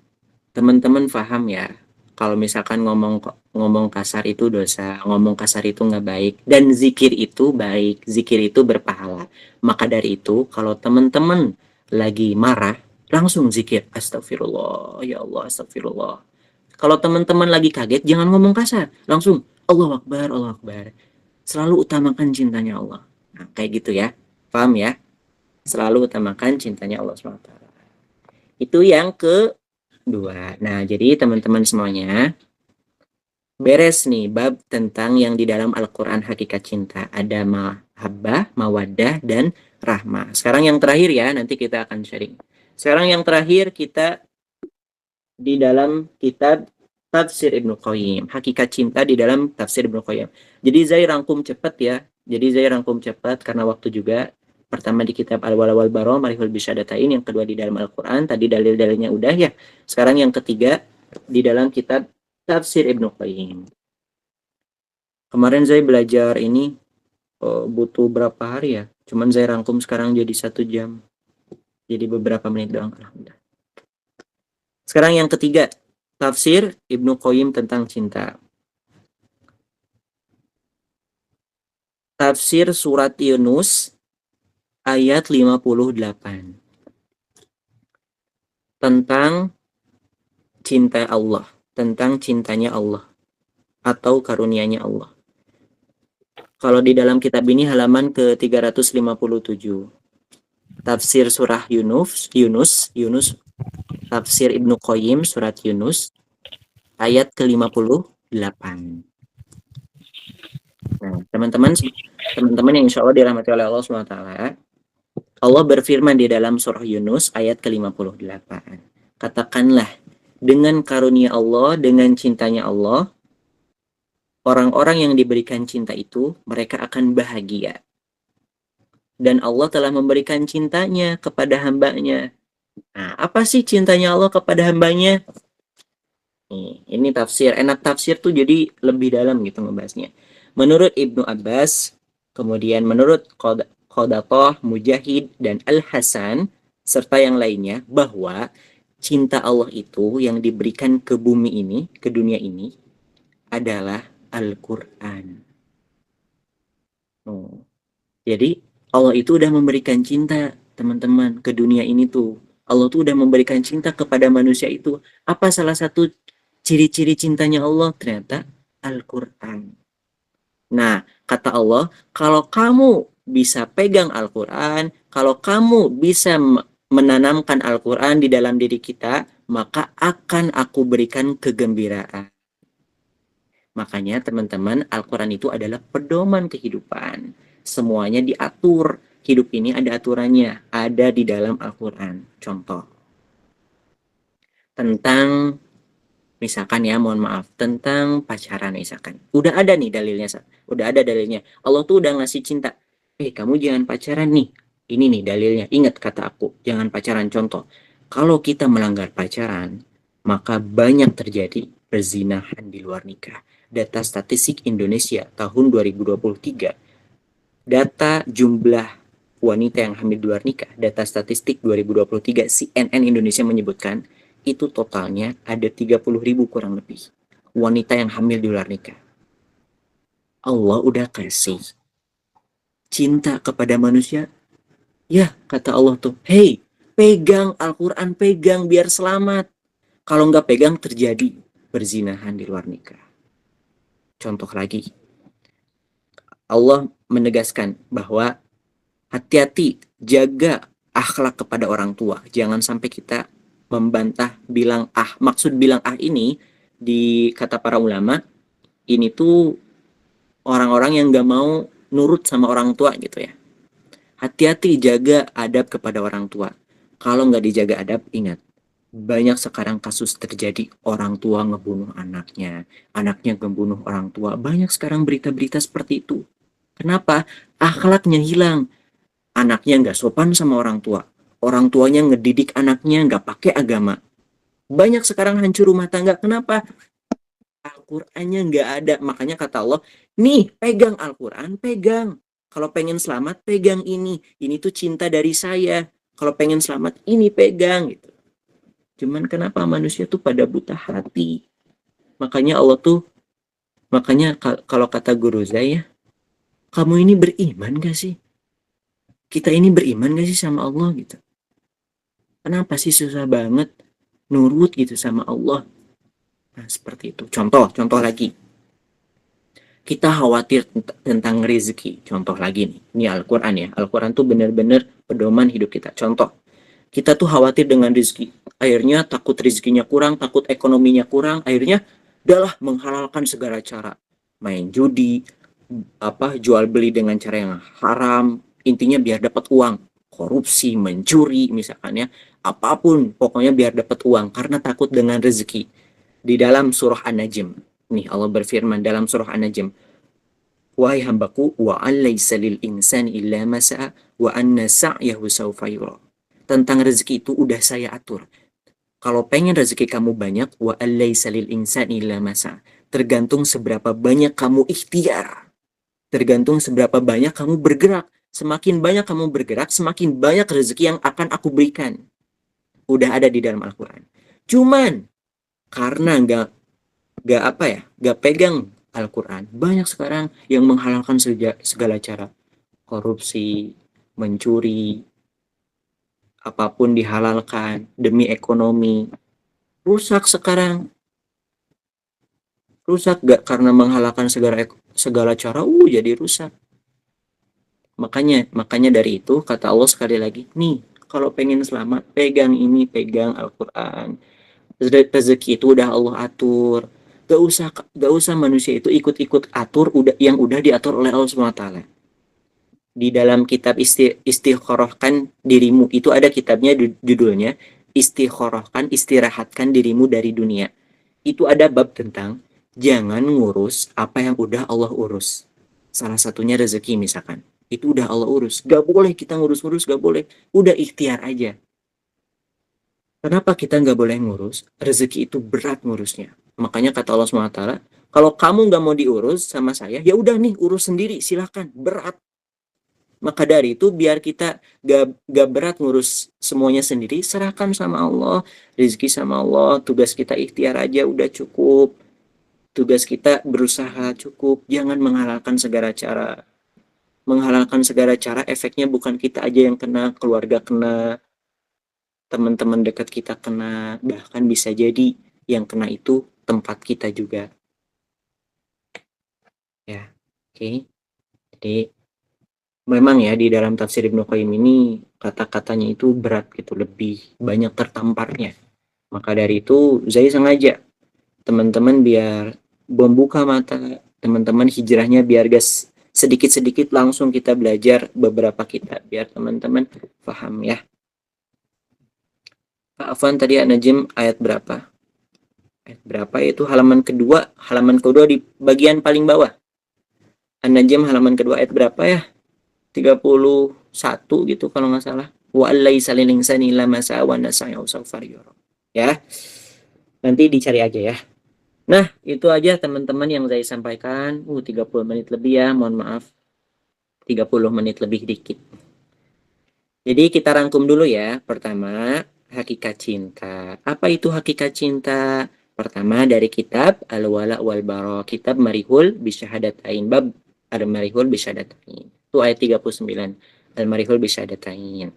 paham ya, kalau misalkan ngomong kasar itu dosa, ngomong kasar itu nggak baik, dan zikir itu baik, zikir itu berpahala. Maka dari itu, kalau teman-teman lagi marah, langsung zikir, astagfirullah, ya Allah, astagfirullah. Kalau teman-teman lagi kaget, jangan ngomong kasar. Langsung, Allahu Akbar, Allahu Akbar. Selalu utamakan cintanya Allah. Nah, kayak gitu ya. Paham ya? Selalu utamakan cintanya Allah SWT. Itu yang kedua. Nah, jadi teman-teman semuanya, beres nih bab tentang yang di dalam Al-Quran hakikat cinta. Ada mahabbah, mawaddah, dan rahmah. Sekarang yang terakhir ya, nanti kita akan sharing. Sekarang yang terakhir kita di dalam kitab Tafsir Ibnu Qayyim. Hakikat cinta di dalam Tafsir Ibnu Qayyim. Jadi saya rangkum cepat ya. Jadi saya rangkum cepat karena waktu juga. Pertama di kitab Al-Walawal Baro, Marihul Bisyadatain. Yang kedua di dalam Al-Quran. Tadi dalil-dalilnya udah ya. Sekarang yang ketiga di dalam kitab Tafsir Ibnu Qayyim. Kemarin saya belajar ini butuh berapa hari ya. Cuman saya rangkum sekarang jadi 1 jam. Jadi beberapa menit doang. Alhamdulillah. Sekarang yang ketiga. Tafsir Ibnu Qayyim tentang cinta. Tafsir surat Yunus ayat 58. Tentang cinta Allah, tentang cintanya Allah atau karunia-Nya Allah. Kalau di dalam kitab ini halaman ke-357. Tafsir surah Yunus, Tafsir Ibnu Qayyim surat Yunus ayat ke-58. Nah, teman-teman yang insya Allah dirahmati oleh Allah SWT, Allah berfirman di dalam surah Yunus ayat ke-58. Katakanlah, dengan karunia Allah, dengan cintanya Allah, orang-orang yang diberikan cinta itu, mereka akan bahagia. Dan Allah telah memberikan cintanya kepada hambanya. Nah, apa sih cintanya Allah kepada hambanya? Ini tafsir. Enak tafsir tuh jadi lebih dalam gitu ngebahasnya. Menurut Ibnu Abbas, kemudian menurut Qadatoh, Mujahid, dan Al-Hasan, serta yang lainnya, bahwa cinta Allah itu yang diberikan ke bumi ini, ke dunia ini, adalah Al-Quran. Jadi, Allah itu udah memberikan cinta, teman-teman, ke dunia ini tuh. Allah tuh udah memberikan cinta kepada manusia itu. Apa salah satu ciri-ciri cintanya Allah? Ternyata Al-Quran. Nah, kata Allah, kalau kamu bisa pegang Al-Quran, kalau kamu bisa menanamkan Al-Quran di dalam diri kita, maka akan aku berikan kegembiraan. Makanya teman-teman, Al-Quran itu adalah pedoman kehidupan. Semuanya diatur. Hidup ini ada aturannya, ada di dalam Al-Quran. Contoh, tentang misalkan ya, mohon maaf, tentang pacaran misalkan. Udah ada nih dalilnya, udah ada dalilnya. Allah tuh udah ngasih cinta. Kamu jangan pacaran nih. Ini nih dalilnya. Ingat kata aku, jangan pacaran. Contoh, kalau kita melanggar pacaran, maka banyak terjadi perzinahan di luar nikah. Data statistik Indonesia tahun 2023. Data jumlah wanita yang hamil di luar nikah, data statistik 2023 CNN Indonesia menyebutkan, itu totalnya ada 30.000 kurang lebih wanita yang hamil di luar nikah. Allah udah kasih cinta kepada manusia. Ya, kata Allah tuh, hey, pegang Al-Quran, pegang biar selamat. Kalau nggak pegang terjadi perzinahan di luar nikah. Contoh lagi, Allah menegaskan bahwa hati-hati, jaga akhlak kepada orang tua. Jangan sampai kita membantah, bilang maksud bilang ini di kata para ulama, ini tuh orang-orang yang gak mau nurut sama orang tua gitu ya. Hati-hati jaga adab kepada orang tua. Kalau nggak dijaga adab, ingat, banyak sekarang kasus terjadi orang tua ngebunuh anaknya ngebunuh orang tua. Banyak sekarang berita-berita seperti itu. Kenapa? Akhlaknya hilang. Anaknya nggak sopan sama orang tua. Orang tuanya ngedidik anaknya nggak pakai agama. Banyak sekarang hancur rumah tangga. Kenapa? Al-Qur'annya nggak ada. Makanya kata Allah, nih pegang Al-Quran, pegang. Kalau pengen selamat, pegang ini. Ini tuh cinta dari saya. Kalau pengen selamat, ini pegang. Gitu. Cuman kenapa manusia tuh pada buta hati? Makanya Allah tuh, kalau kata guru saya, kamu ini beriman gak sih? Kita ini beriman gak sih sama Allah gitu? Kenapa sih susah banget nurut gitu sama Allah? Nah, seperti itu. Contoh lagi. Kita khawatir tentang rezeki. Contoh lagi nih. Ini Al-Quran ya. Al-Quran tuh benar-benar pedoman hidup kita. Contoh. Kita tuh khawatir dengan rezeki. Akhirnya takut rezekinya kurang, takut ekonominya kurang. Akhirnya udahlah menghalalkan segala cara. Main judi, jual beli dengan cara yang haram. Intinya biar dapat uang. Korupsi, mencuri misalkan ya. Apapun pokoknya biar dapat uang. Karena takut dengan rezeki. Di dalam surah An-Najm. Nih Allah berfirman dalam surah An-Najm. Wahai hambaku, wa an laysa lil insani illa ma sa'a wa anna sa'yahu sawfa yura. Tentang rezeki itu udah saya atur. Kalau pengen rezeki kamu banyak, wa an laysa lil insani illa ma sa'a. Tergantung seberapa banyak kamu ikhtiar. Tergantung seberapa banyak kamu bergerak. Semakin banyak kamu bergerak, semakin banyak rezeki yang akan aku berikan. Udah ada di dalam Al-Quran. Cuman karena nggak pegang Al-Quran, banyak sekarang yang menghalalkan segala cara, korupsi, mencuri, apapun dihalalkan demi ekonomi. Rusak sekarang, rusak gak karena menghalalkan segala cara, jadi rusak. Makanya dari itu kata Allah sekali lagi, nih kalau pengen selamat pegang ini, pegang Al-Quran. Rezeki itu udah Allah atur. Gak usah manusia itu ikut-ikut atur yang udah diatur oleh Allah SWT. Di dalam kitab istikharahkan dirimu itu ada kitabnya, judulnya istikharahkan, istirahatkan dirimu dari dunia. Itu ada bab tentang jangan ngurus apa yang udah Allah urus. Salah satunya rezeki misalkan. Itu udah Allah urus. Gak boleh kita ngurus-ngurus, gak boleh. Udah ikhtiar aja. Kenapa kita nggak boleh ngurus? Rezeki itu berat ngurusnya. Makanya kata Allah SWT, kalau kamu nggak mau diurus sama saya, ya udah nih urus sendiri, silahkan. Berat. Maka dari itu biar kita gak berat ngurus semuanya sendiri, serahkan sama Allah, rezeki sama Allah, tugas kita ikhtiar aja udah cukup, tugas kita berusaha cukup, jangan menghalalkan segala cara. Menghalalkan segala cara efeknya bukan kita aja yang kena, keluarga kena, teman-teman dekat kita kena, bahkan bisa jadi yang kena itu tempat kita juga. Ya, oke. Jadi memang ya di dalam tafsir Ibnu Qayyim ini kata-katanya itu berat gitu, lebih banyak tertamparnya. Maka dari itu saya sengaja teman-teman biar membuka mata teman-teman, hijrahnya biar gas sedikit-sedikit langsung kita belajar beberapa kitab biar teman-teman paham ya. Pak Afwan tadi An-Najm ayat berapa? Ayat berapa itu halaman kedua di bagian paling bawah. An-Najm halaman kedua ayat berapa ya? 31 gitu kalau nggak salah. Wa allaisa lil insani illa ma sa'a wa nasa'u sawfa yura. Ya. Nanti dicari aja ya. Nah, itu aja teman-teman yang saya sampaikan. 30 menit lebih ya, mohon maaf. 30 menit lebih dikit. Jadi kita rangkum dulu ya. Pertama, hakikat cinta. Apa itu hakikat cinta? Pertama dari kitab Al-Wala wal Bara, kitab Marihul Bisyahadatain, bab Al-Marihul Bisyahadatain. Itu ayat 39. Al-Marihul Bisyahadatain.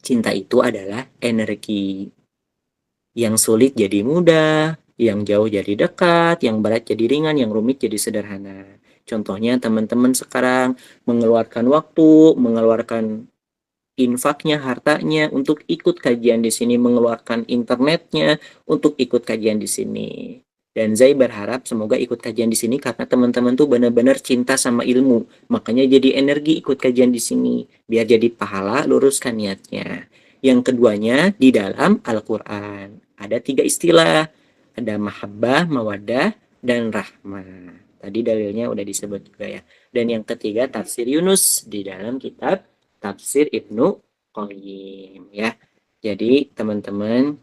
Cinta itu adalah energi. Yang sulit jadi mudah, yang jauh jadi dekat, yang berat jadi ringan, yang rumit jadi sederhana. Contohnya teman-teman sekarang mengeluarkan waktu, mengeluarkan infaknya, hartanya untuk ikut kajian di sini, mengeluarkan internetnya untuk ikut kajian di sini. Dan Zai berharap semoga ikut kajian di sini karena teman-teman tuh benar-benar cinta sama ilmu. Makanya jadi energi ikut kajian di sini. Biar jadi pahala, luruskan niatnya. Yang keduanya di dalam Al-Quran. Ada 3 istilah. Ada mahabbah, mawadah, dan rahmah. Tadi dalilnya udah disebut juga ya. Dan yang ketiga tafsir Yunus di dalam kitab Tafsir Ibnu Qayyim ya. Jadi teman-teman,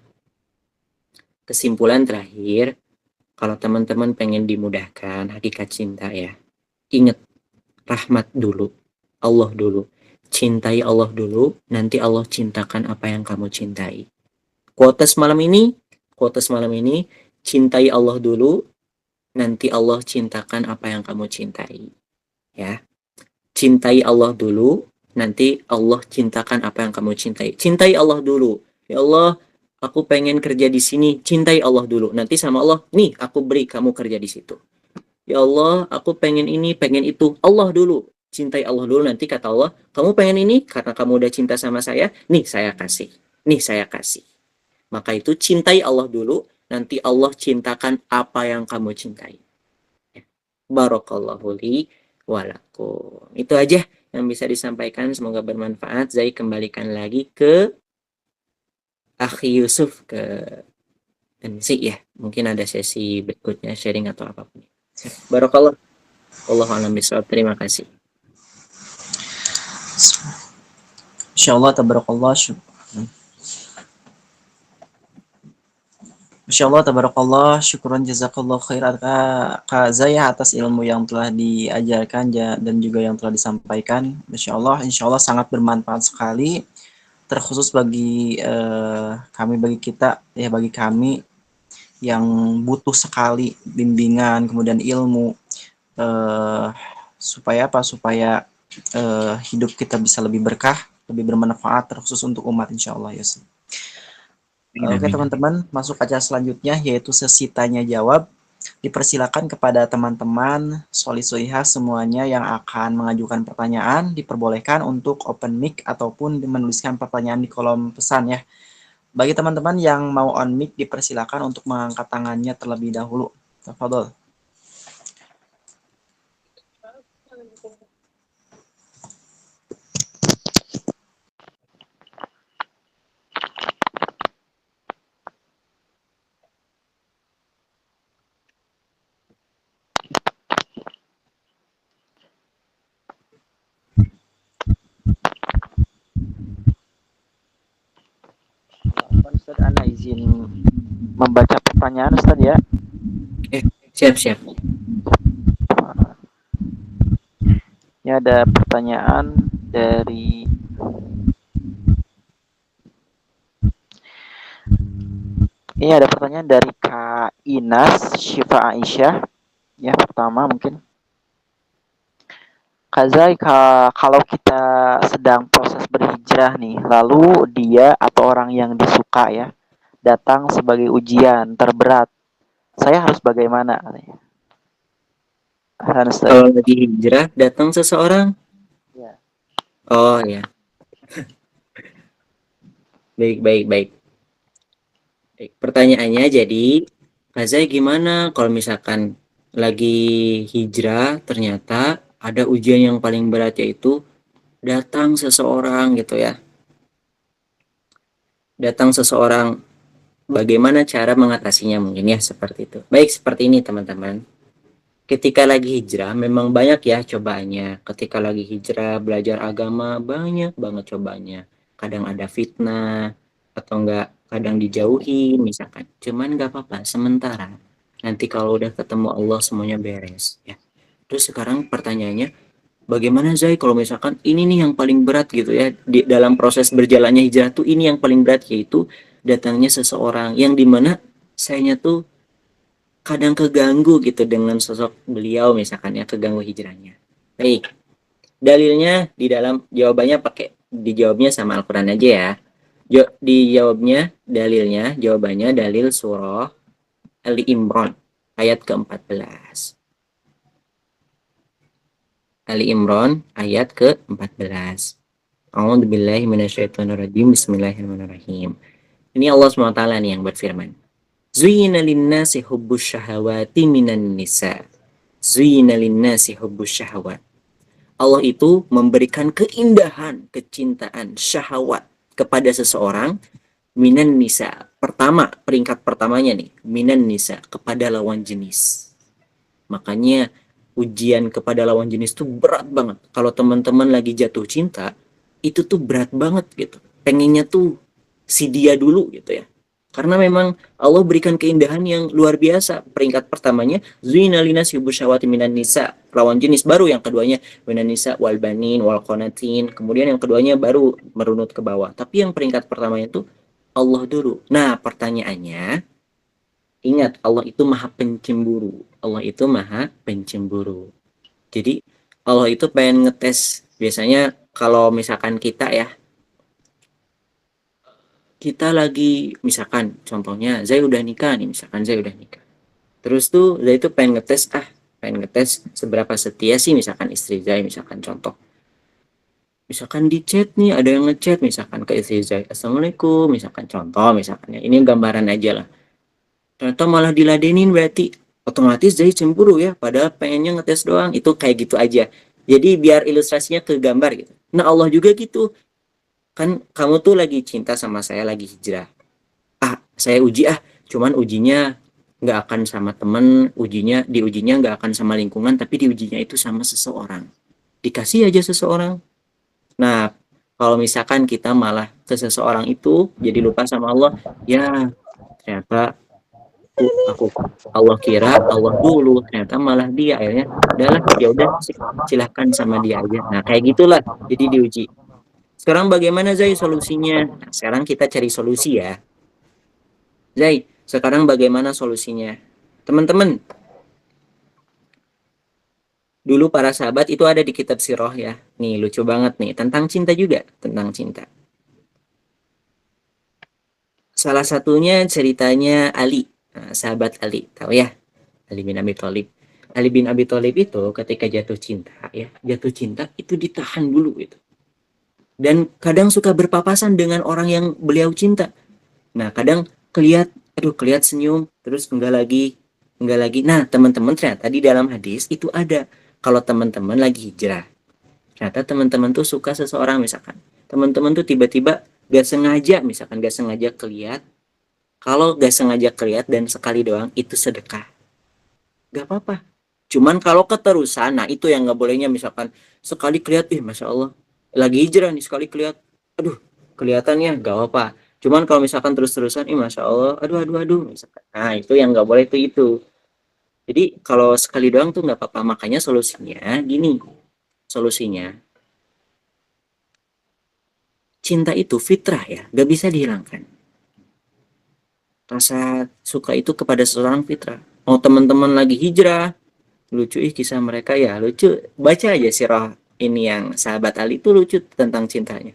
kesimpulan terakhir, kalau teman-teman pengen dimudahkan hakikat cinta ya, ingat rahmat dulu, Allah dulu, cintai Allah dulu, nanti Allah cintakan apa yang kamu cintai. Quotes malam ini, cintai Allah dulu, nanti Allah cintakan apa yang kamu cintai. Ya, cintai Allah dulu, nanti Allah cintakan apa yang kamu cintai. Cintai Allah dulu. Ya Allah, aku pengen kerja di sini, cintai Allah dulu. Nanti sama Allah, nih aku beri kamu kerja di situ. Ya Allah, aku pengen ini, pengen itu. Allah dulu. Cintai Allah dulu. Nanti kata Allah, kamu pengen ini karena kamu udah cinta sama saya. Nih saya kasih. Nih saya kasih. Maka itu cintai Allah dulu. Nanti Allah cintakan apa yang kamu cintai. Barakallahu li walakum. Itu aja yang bisa disampaikan. Semoga bermanfaat. Zai kembalikan lagi ke Akhi Yusuf, ke MC ya. Mungkin ada sesi berikutnya sharing atau apapun. Barakallah. Wallahu a'lam bishawab. Terima kasih.
Insyaallah tabarakallah. Insyaallah tabarakallah, syukron jazakallah khairan Kak Zaya atas ilmu yang telah diajarkan dan juga yang telah disampaikan. Insyaallah sangat bermanfaat sekali, terkhusus bagi bagi kita ya, bagi kami yang butuh sekali bimbingan kemudian ilmu supaya hidup kita bisa lebih berkah, lebih bermanfaat, terkhusus untuk umat insyaallah ya. Oke teman-teman, masuk acara selanjutnya yaitu sesi tanya jawab. Dipersilakan kepada teman-teman solihah semuanya yang akan mengajukan pertanyaan, diperbolehkan untuk open mic ataupun menuliskan pertanyaan di kolom pesan ya. Bagi teman-teman yang mau on mic, dipersilakan untuk mengangkat tangannya terlebih dahulu. Tafadhol. Ustaz, ana izin membaca pertanyaan Ustaz ya.
Siap.
Ini ada pertanyaan dari Kak Inas Syifa Aisyah. Ya, pertama mungkin Kak Zai, kalau kita sedang proses berhijrah nih, lalu dia atau orang yang disuka ya datang sebagai ujian terberat, saya harus bagaimana?
Kalau lagi hijrah datang seseorang,
ya.
Oh ya, baik. Pertanyaannya jadi, Kazai gimana kalau misalkan lagi hijrah ternyata ada ujian yang paling berat, yaitu datang seseorang gitu ya. Datang seseorang, bagaimana cara mengatasinya, mungkin ya seperti itu. Baik, seperti ini teman-teman. Ketika lagi hijrah memang banyak ya cobaannya. Ketika lagi hijrah belajar agama banyak banget cobaannya. Kadang ada fitnah atau enggak, kadang dijauhi misalkan. Cuman enggak apa-apa sementara. Nanti kalau udah ketemu Allah semuanya beres ya. Terus sekarang pertanyaannya, bagaimana Zai kalau misalkan ini nih yang paling berat gitu ya, di dalam proses berjalannya hijrah tuh ini yang paling berat, yaitu datangnya seseorang yang dimana sayanya tuh kadang keganggu gitu dengan sosok beliau, misalkan ya, keganggu hijrahnya. Baik, dalilnya di dalam jawabannya dijawabnya sama Al-Quran aja ya. Dijawabnya dalilnya, jawabannya dalil surah Ali Imran ayat ke-14. Ali Imran ayat ke-14. A'udzubillahi minasyaitonirrajim. Bismillahirrahmanirrahim. Ini Allah SWT nih yang berfirman. Zuyyina linnasi hubbus syahawati minan nisa. Zuyyina linnasi hubbus syahawat. Allah itu memberikan keindahan, kecintaan, syahwat kepada seseorang minan nisa. Pertama, peringkat pertamanya nih, minan nisa, kepada lawan jenis. Makanya ujian kepada lawan jenis tuh berat banget. Kalau teman-teman lagi jatuh cinta, itu tuh berat banget gitu. Pengennya tuh si dia dulu gitu ya. Karena memang Allah berikan keindahan yang luar biasa. Peringkat pertamanya, Zuina linas yubu syawati minan nisa, lawan jenis. Baru yang keduanya, minan nisa wal banin wal qonatin. Kemudian yang keduanya baru merunut ke bawah. Tapi yang peringkat pertamanya itu Allah dulu. Nah, pertanyaannya, ingat, Allah itu maha pencemburu. Allah itu maha pencemburu. Jadi Allah itu pengen ngetes. Biasanya kalau misalkan kita ya kita lagi, misalkan contohnya Zai udah nikah nih, misalkan Zai udah nikah. Terus tuh Zai tuh pengen ngetes seberapa setia sih misalkan istri Zai, misalkan contoh. Misalkan di chat nih, ada yang ngechat misalkan ke istri Zai, Assalamualaikum, misalkan contoh, misalkan ya, ini gambaran aja lah. Ternyata malah diladenin, berarti otomatis Zai cemburu ya, padahal pengennya ngetes doang. Itu kayak gitu aja. Jadi biar ilustrasinya ke gambar gitu. Nah Allah juga gitu. Kan kamu tuh lagi cinta sama saya, lagi hijrah. Saya uji cuman ujinya nggak akan sama temen, diujinya nggak akan sama lingkungan, tapi diujinya itu sama seseorang. Dikasih aja seseorang. Nah, kalau misalkan kita malah ke seseorang itu jadi lupa sama Allah, ya ternyata aku Allah kira Allah dulu, ternyata malah dia, akhirnya udahlah, ya udah, silahkan sama dia aja. Nah kayak gitulah, jadi diuji. Sekarang bagaimana Zai solusinya? Nah, sekarang kita cari solusi ya. Zai, sekarang bagaimana solusinya? Teman-teman, dulu para sahabat itu ada di kitab Sirah ya. Nih lucu banget nih, tentang cinta juga, tentang cinta. Salah satunya ceritanya Ali, sahabat Ali, tahu ya? Ali bin Abi Thalib. Ali bin Abi Thalib itu ketika jatuh cinta ya, jatuh cinta itu ditahan dulu itu. Dan kadang suka berpapasan dengan orang yang beliau cinta. Nah, kadang keliat senyum, terus enggak lagi. Nah, teman-teman, ternyata di dalam hadis itu ada, kalau teman-teman lagi hijrah, ternyata teman-teman tuh suka seseorang misalkan. Teman-teman tuh tiba-tiba gak sengaja, misalkan gak sengaja keliat. Kalau gak sengaja keliat dan sekali doang, itu sedekah. Gak apa-apa. Cuman kalau keterusan, nah itu yang gak bolehnya, misalkan sekali keliat, Masya Allah, lagi hijrah nih, sekali keliat, aduh, kelihatannya gak apa-apa. Cuman kalau misalkan terus-terusan, Masya Allah, aduh, misalkan. Nah itu yang gak boleh tuh itu. Jadi kalau sekali doang tuh gak apa-apa. Makanya solusinya gini, solusinya cinta itu fitrah ya, gak bisa dihilangkan. Rasa suka itu kepada seseorang fitrah. Mau teman-teman lagi hijrah, lucu kisah mereka ya, lucu. Baca aja sirah ini yang sahabat Ali itu lucu tentang cintanya.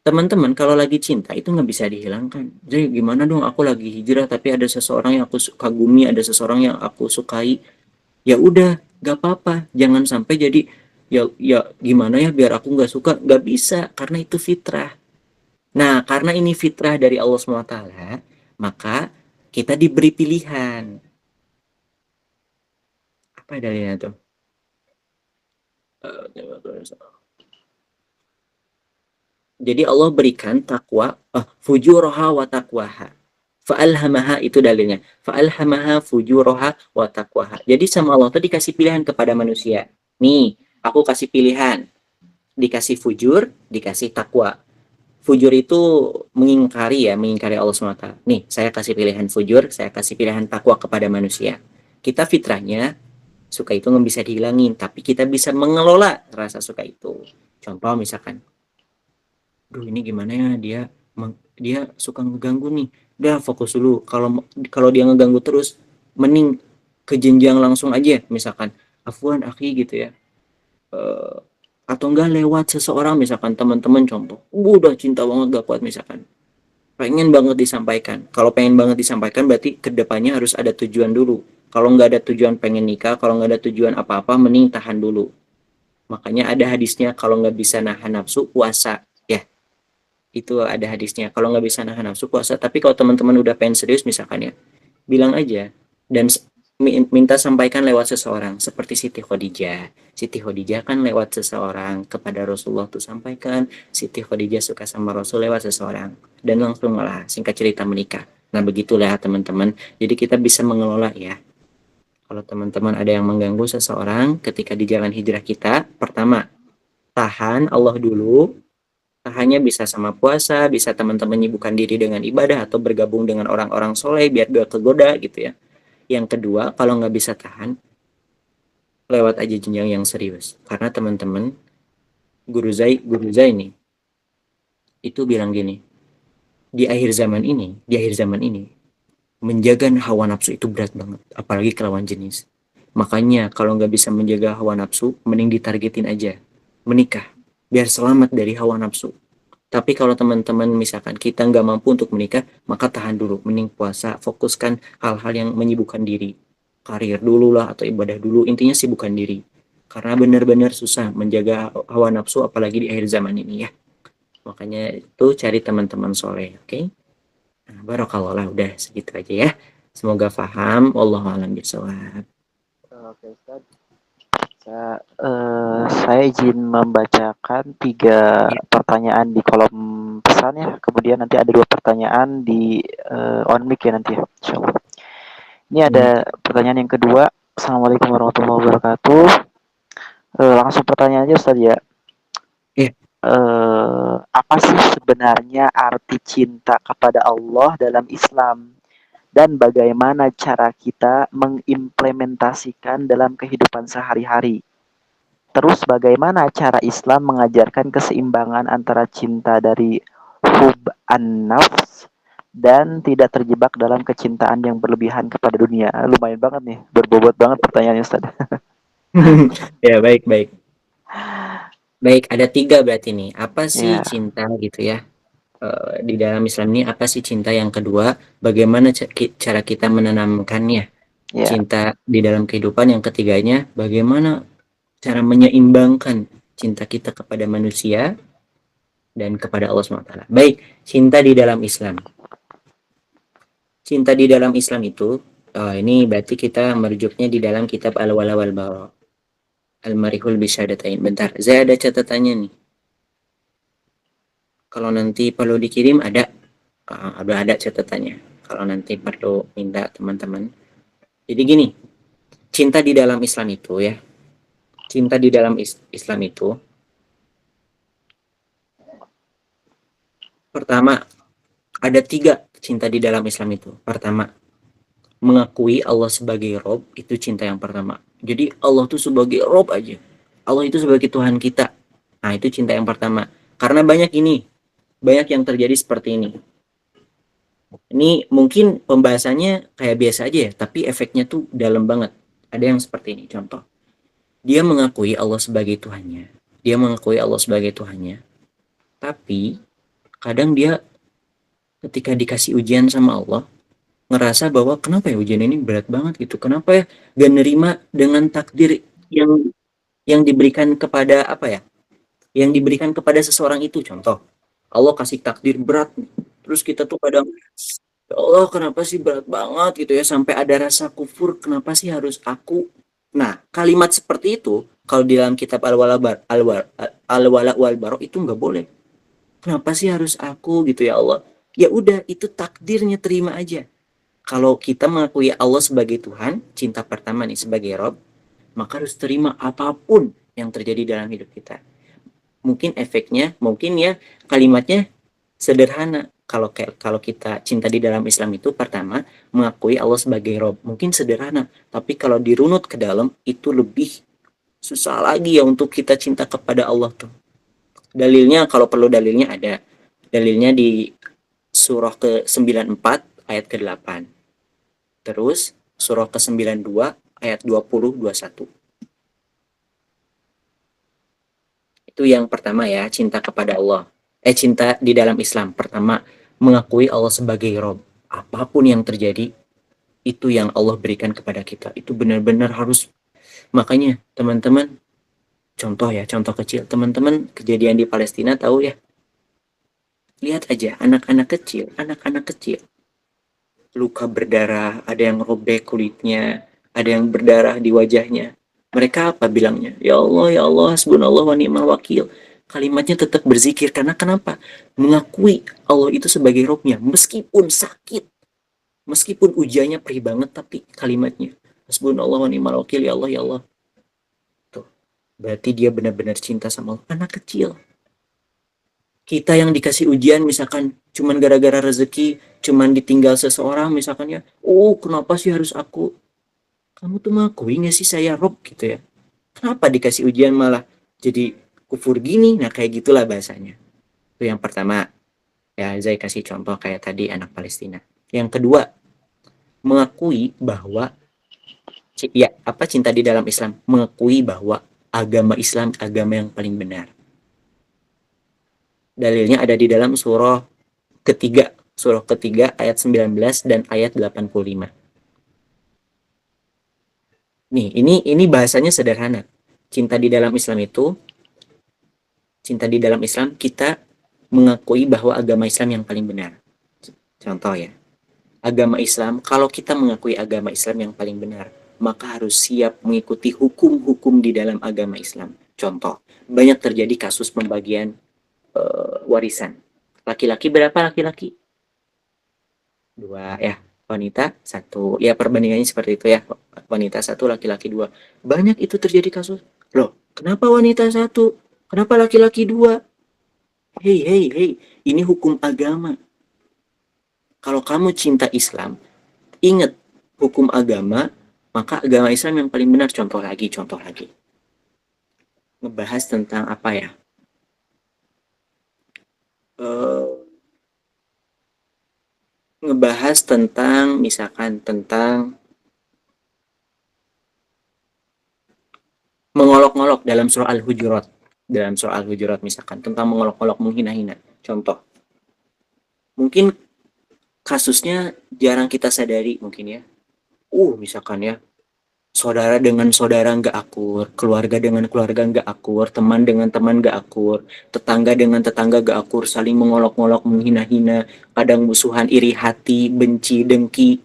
Teman-teman kalau lagi cinta itu nggak bisa dihilangkan. Jadi gimana dong, aku lagi hijrah tapi ada seseorang yang aku kagumi, ada seseorang yang aku sukai. Ya udah, nggak apa-apa. Jangan sampai jadi ya gimana ya biar aku nggak suka, nggak bisa karena itu fitrah. Nah, karena ini fitrah dari Allah SWT, maka kita diberi pilihan. Apa dalilnya tuh? Jadi Allah berikan takwa, fujuraha wa taqwaha. Fa'alhamaha itu dalilnya. Fa'alhamaha fujuraha wa taqwaha. Jadi sama Allah tuh dikasih pilihan kepada manusia. Nih, aku kasih pilihan. Dikasih fujur, dikasih takwa. Fujur itu mengingkari Allah SWT. Nih, saya kasih pilihan fujur, saya kasih pilihan takwa kepada manusia. Kita fitrahnya, suka itu nggak bisa dihilangin, tapi kita bisa mengelola rasa suka itu. Contoh misalkan, duh ini gimana ya, dia suka ngeganggu nih. Udah fokus dulu. Kalau dia ngeganggu terus, mending ke jenjang langsung aja. Misalkan, afwan akhi gitu ya. Atau enggak lewat seseorang, misalkan teman-teman contoh. Udah cinta banget gak kuat misalkan. Pengen banget disampaikan. Kalau pengen banget disampaikan berarti kedepannya harus ada tujuan dulu. Kalau nggak ada tujuan pengen nikah, kalau nggak ada tujuan apa-apa, mending tahan dulu. Makanya ada hadisnya, kalau nggak bisa nahan nafsu, puasa. Ya, itu ada hadisnya. Kalau nggak bisa nahan nafsu, puasa. Tapi kalau teman-teman udah pengen serius misalkan ya, bilang aja. Dan minta sampaikan lewat seseorang. Seperti Siti Khadijah. Siti Khadijah kan lewat seseorang kepada Rasulullah tuh sampaikan. Siti Khadijah suka sama Rasul lewat seseorang. Dan langsung malah singkat cerita menikah. Nah begitulah teman-teman. Jadi kita bisa mengelola ya. Kalau teman-teman ada yang mengganggu seseorang ketika di jalan hijrah kita, pertama, tahan Allah dulu. Tahannya bisa sama puasa, bisa teman-teman menyibukkan diri dengan ibadah atau bergabung dengan orang-orang soleh biar gak kegoda gitu ya. Yang kedua, kalau nggak bisa tahan, lewat aja jenjang yang serius. Karena teman-teman, guru Zai nih, itu bilang gini, di akhir zaman ini, menjaga hawa nafsu itu berat banget, apalagi ke lawan jenis. Makanya kalau nggak bisa menjaga hawa nafsu, mending ditargetin aja, menikah, biar selamat dari hawa nafsu. Tapi kalau teman-teman misalkan kita nggak mampu untuk menikah, maka tahan dulu, mending puasa, fokuskan hal-hal yang menyibukkan diri. Karir dulu lah atau ibadah dulu, intinya sibukkan diri. Karena benar-benar susah menjaga hawa nafsu apalagi di akhir zaman ini ya. Makanya itu cari teman-teman soleh, oke? Okay? Nah, barakallah lah, udah segitu aja ya. Semoga paham. Wallahu a'lam bishawab.
Oke, Ustaz. Saya izin membacakan 3
Ya.
pertanyaan di kolom pesan ya. Kemudian nanti ada 2 pertanyaan di on mic ya nanti ya, insyaallah. Ini ada pertanyaan yang kedua. Assalamualaikum warahmatullahi wabarakatuh. Langsung pertanyaan aja Ustaz ya.
Ya.
Apa sih sebenarnya arti cinta kepada Allah dalam Islam? Dan bagaimana cara kita mengimplementasikan dalam kehidupan sehari-hari? Terus bagaimana cara Islam mengajarkan keseimbangan antara cinta dari hub an-nafs dan tidak terjebak dalam kecintaan yang berlebihan kepada dunia? Lumayan banget nih, berbobot banget pertanyaannya Ustaz.
Ya, baik, baik. Baik, ada 3 berarti nih. Apa sih
Ya,
cinta gitu ya? Di dalam Islam ini apa sih cinta? Yang kedua, bagaimana cara kita menanamkannya?
ya.
Cinta di dalam kehidupan. Yang ketiganya, bagaimana cara menyeimbangkan cinta kita kepada manusia dan kepada Allah SWT. Baik, cinta di dalam Islam. Cinta di dalam Islam itu, ini berarti kita merujuknya di dalam kitab Al-Wala wal Bara. Al-Marihul Bisyadatain. Bentar, saya ada catatannya nih. Kalau nanti perlu dikirim ada catatannya. Kalau nanti perlu minta teman-teman. Jadi gini, cinta di dalam Islam itu ya. Cinta di dalam Islam itu pertama, ada 3 cinta di dalam Islam itu. Pertama, mengakui Allah sebagai Rob, itu cinta yang pertama. Jadi Allah itu sebagai Rob aja. Allah itu sebagai Tuhan kita. Nah, itu cinta yang pertama. Karena banyak yang terjadi seperti ini. Ini mungkin pembahasannya kayak biasa aja ya, tapi efeknya tuh dalam banget. Ada yang seperti ini, contoh. Dia mengakui Allah sebagai Tuhannya. Dia mengakui Allah sebagai Tuhannya. Tapi kadang dia ketika dikasih ujian sama Allah, ngerasa bahwa kenapa ya ujian ini berat banget gitu. Kenapa ya gak nerima dengan takdir yang diberikan kepada apa ya? Yang diberikan kepada seseorang itu, contoh. Allah kasih takdir berat, terus kita tuh kadang, ya Allah kenapa sih berat banget gitu ya, sampai ada rasa kufur, kenapa sih harus aku. Nah, kalimat seperti itu kalau di dalam kitab Al-Wala wal Bara itu nggak boleh. Kenapa sih harus aku gitu ya Allah? Ya udah, itu takdirnya, terima aja. Kalau kita mengakui Allah sebagai Tuhan, cinta pertama nih sebagai Rob, maka harus terima apapun yang terjadi dalam hidup kita. Mungkin efeknya, mungkin ya kalimatnya sederhana. Kalau kita cinta di dalam Islam itu pertama mengakui Allah sebagai Rob, mungkin sederhana, tapi kalau dirunut ke dalam itu lebih susah lagi ya untuk kita cinta kepada Allah tuh. Dalilnya, kalau perlu dalilnya ada. Dalilnya di surah ke-94 ayat ke-8. Terus surah ke-92 ayat 20-21. Itu yang pertama ya, cinta kepada Allah. Cinta di dalam Islam. Pertama, mengakui Allah sebagai Rob. Apapun yang terjadi, itu yang Allah berikan kepada kita. Itu benar-benar harus. Makanya, teman-teman, contoh kecil. Teman-teman, kejadian di Palestina tahu ya? Lihat aja, anak-anak kecil. Luka berdarah, ada yang robek kulitnya, ada yang berdarah di wajahnya. Mereka apa bilangnya? Ya Allah, hasbunallah wa ni'mal wakil. Kalimatnya tetap berzikir, karena kenapa? Mengakui Allah itu sebagai Robnya, meskipun sakit, meskipun ujiannya perih banget, tapi kalimatnya hasbunallah wa ni'mal wakil, ya Allah. Tuh, berarti dia benar-benar cinta sama Allah. Anak kecil. Kita yang dikasih ujian misalkan cuman gara-gara rezeki, cuman ditinggal seseorang misalkan ya, oh kenapa sih harus aku? Kamu tuh mengakui gak sih saya Rob gitu ya? Kenapa dikasih ujian malah jadi kufur gini? Nah, kayak gitulah bahasanya. Itu yang pertama. Ya, saya kasih contoh kayak tadi anak Palestina. Yang kedua, mengakui bahwa ya, apa cinta di dalam Islam? Mengakui bahwa agama Islam agama yang paling benar. Dalilnya ada di dalam surah ketiga ayat 19 dan ayat 85. Nih, ini bahasanya sederhana. Cinta di dalam Islam kita mengakui bahwa agama Islam yang paling benar. Contoh ya, agama Islam, kalau kita mengakui agama Islam yang paling benar, maka harus siap mengikuti hukum-hukum di dalam agama Islam. Contoh, banyak terjadi kasus pembagian warisan. Laki-laki berapa laki-laki? 2 ya, wanita 1. Ya perbandingannya seperti itu ya. Wanita 1, laki-laki 2. Banyak itu terjadi kasus. Loh, kenapa wanita 1? Kenapa laki-laki 2? Hei, ini hukum agama. Kalau kamu cinta Islam, ingat hukum agama, maka agama Islam yang paling benar. Contoh lagi. Ngebahas tentang apa ya? Ngebahas tentang misalkan tentang mengolok-olok dalam surah Al-Hujurat. Dalam surah Al-Hujurat misalkan tentang mengolok-olok, menghina-hina. Contoh. Mungkin kasusnya jarang kita sadari mungkin ya. Misalkan ya, saudara dengan saudara nggak akur, keluarga dengan keluarga nggak akur, teman dengan teman nggak akur, tetangga dengan tetangga nggak akur, saling mengolok-olok, menghina-hina, kadang musuhan, iri hati, benci, dengki.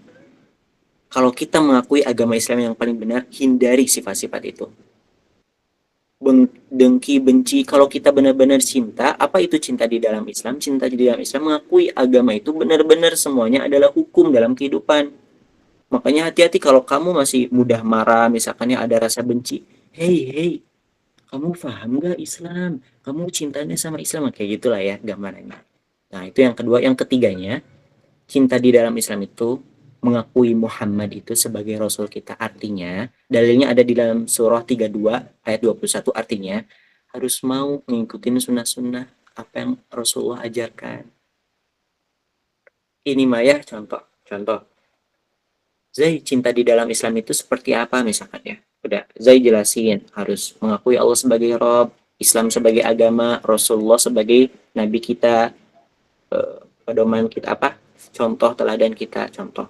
Kalau kita mengakui agama Islam yang paling benar, hindari sifat-sifat itu. Dengki, benci, kalau kita benar-benar cinta, apa itu cinta di dalam Islam? Cinta di dalam Islam mengakui agama itu benar-benar semuanya adalah hukum dalam kehidupan. Makanya hati-hati kalau kamu masih mudah marah, misalkan ya ada rasa benci. Hei, kamu paham gak Islam? Kamu cintanya sama Islam, kayak gitulah ya gambarannya. Nah, itu yang kedua. Yang ketiganya, cinta di dalam Islam itu mengakui Muhammad itu sebagai Rasul kita. Artinya, dalilnya ada di dalam surah 32 ayat 21, artinya harus mau mengikuti sunnah-sunnah apa yang Rasulullah ajarkan. Ini mah ya contoh. Zai, cinta di dalam Islam itu seperti apa misalkan ya? Udah, Zai jelasin, harus mengakui Allah sebagai Rob, Islam sebagai agama, Rasulullah sebagai Nabi kita, pedoman kita apa? Contoh teladan kita, contoh.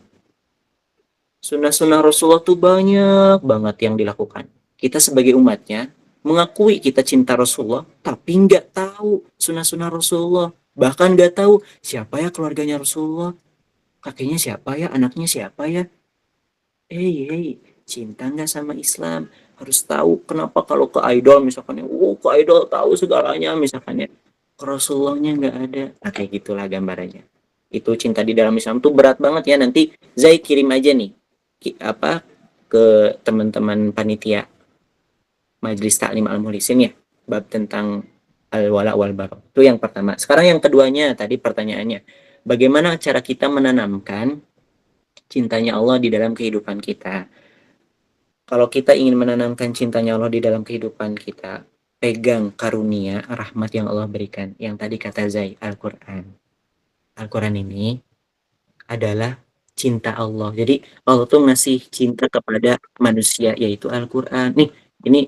Sunnah-sunnah Rasulullah tuh banyak banget yang dilakukan. Kita sebagai umatnya, mengakui kita cinta Rasulullah, tapi nggak tahu sunnah-sunnah Rasulullah. Bahkan nggak tahu siapa ya keluarganya Rasulullah, kakeknya siapa ya, anaknya siapa ya. Hei, cinta nggak sama Islam? Harus tahu kenapa kalau ke idol misalkan, ke idol tahu segalanya misalkan ya, ke Rasulullahnya nggak ada. Nah, kayak gitulah gambarannya. Itu cinta di dalam Islam tuh berat banget ya. Nanti Zai kirim aja nih ke teman-teman panitia Majelis Taklim Al-Muhlisin ya, bab tentang al-wala wal bara. Itu yang pertama. Sekarang yang keduanya, tadi pertanyaannya, bagaimana cara kita menanamkan cintanya Allah di dalam kehidupan kita? Kalau kita ingin menanamkan cintanya Allah di dalam kehidupan kita, pegang karunia, rahmat yang Allah berikan. Yang tadi kata Zai, Al-Quran. Al-Quran ini adalah cinta Allah. Jadi Allah tuh ngasih cinta kepada manusia, yaitu Al-Quran. Nih,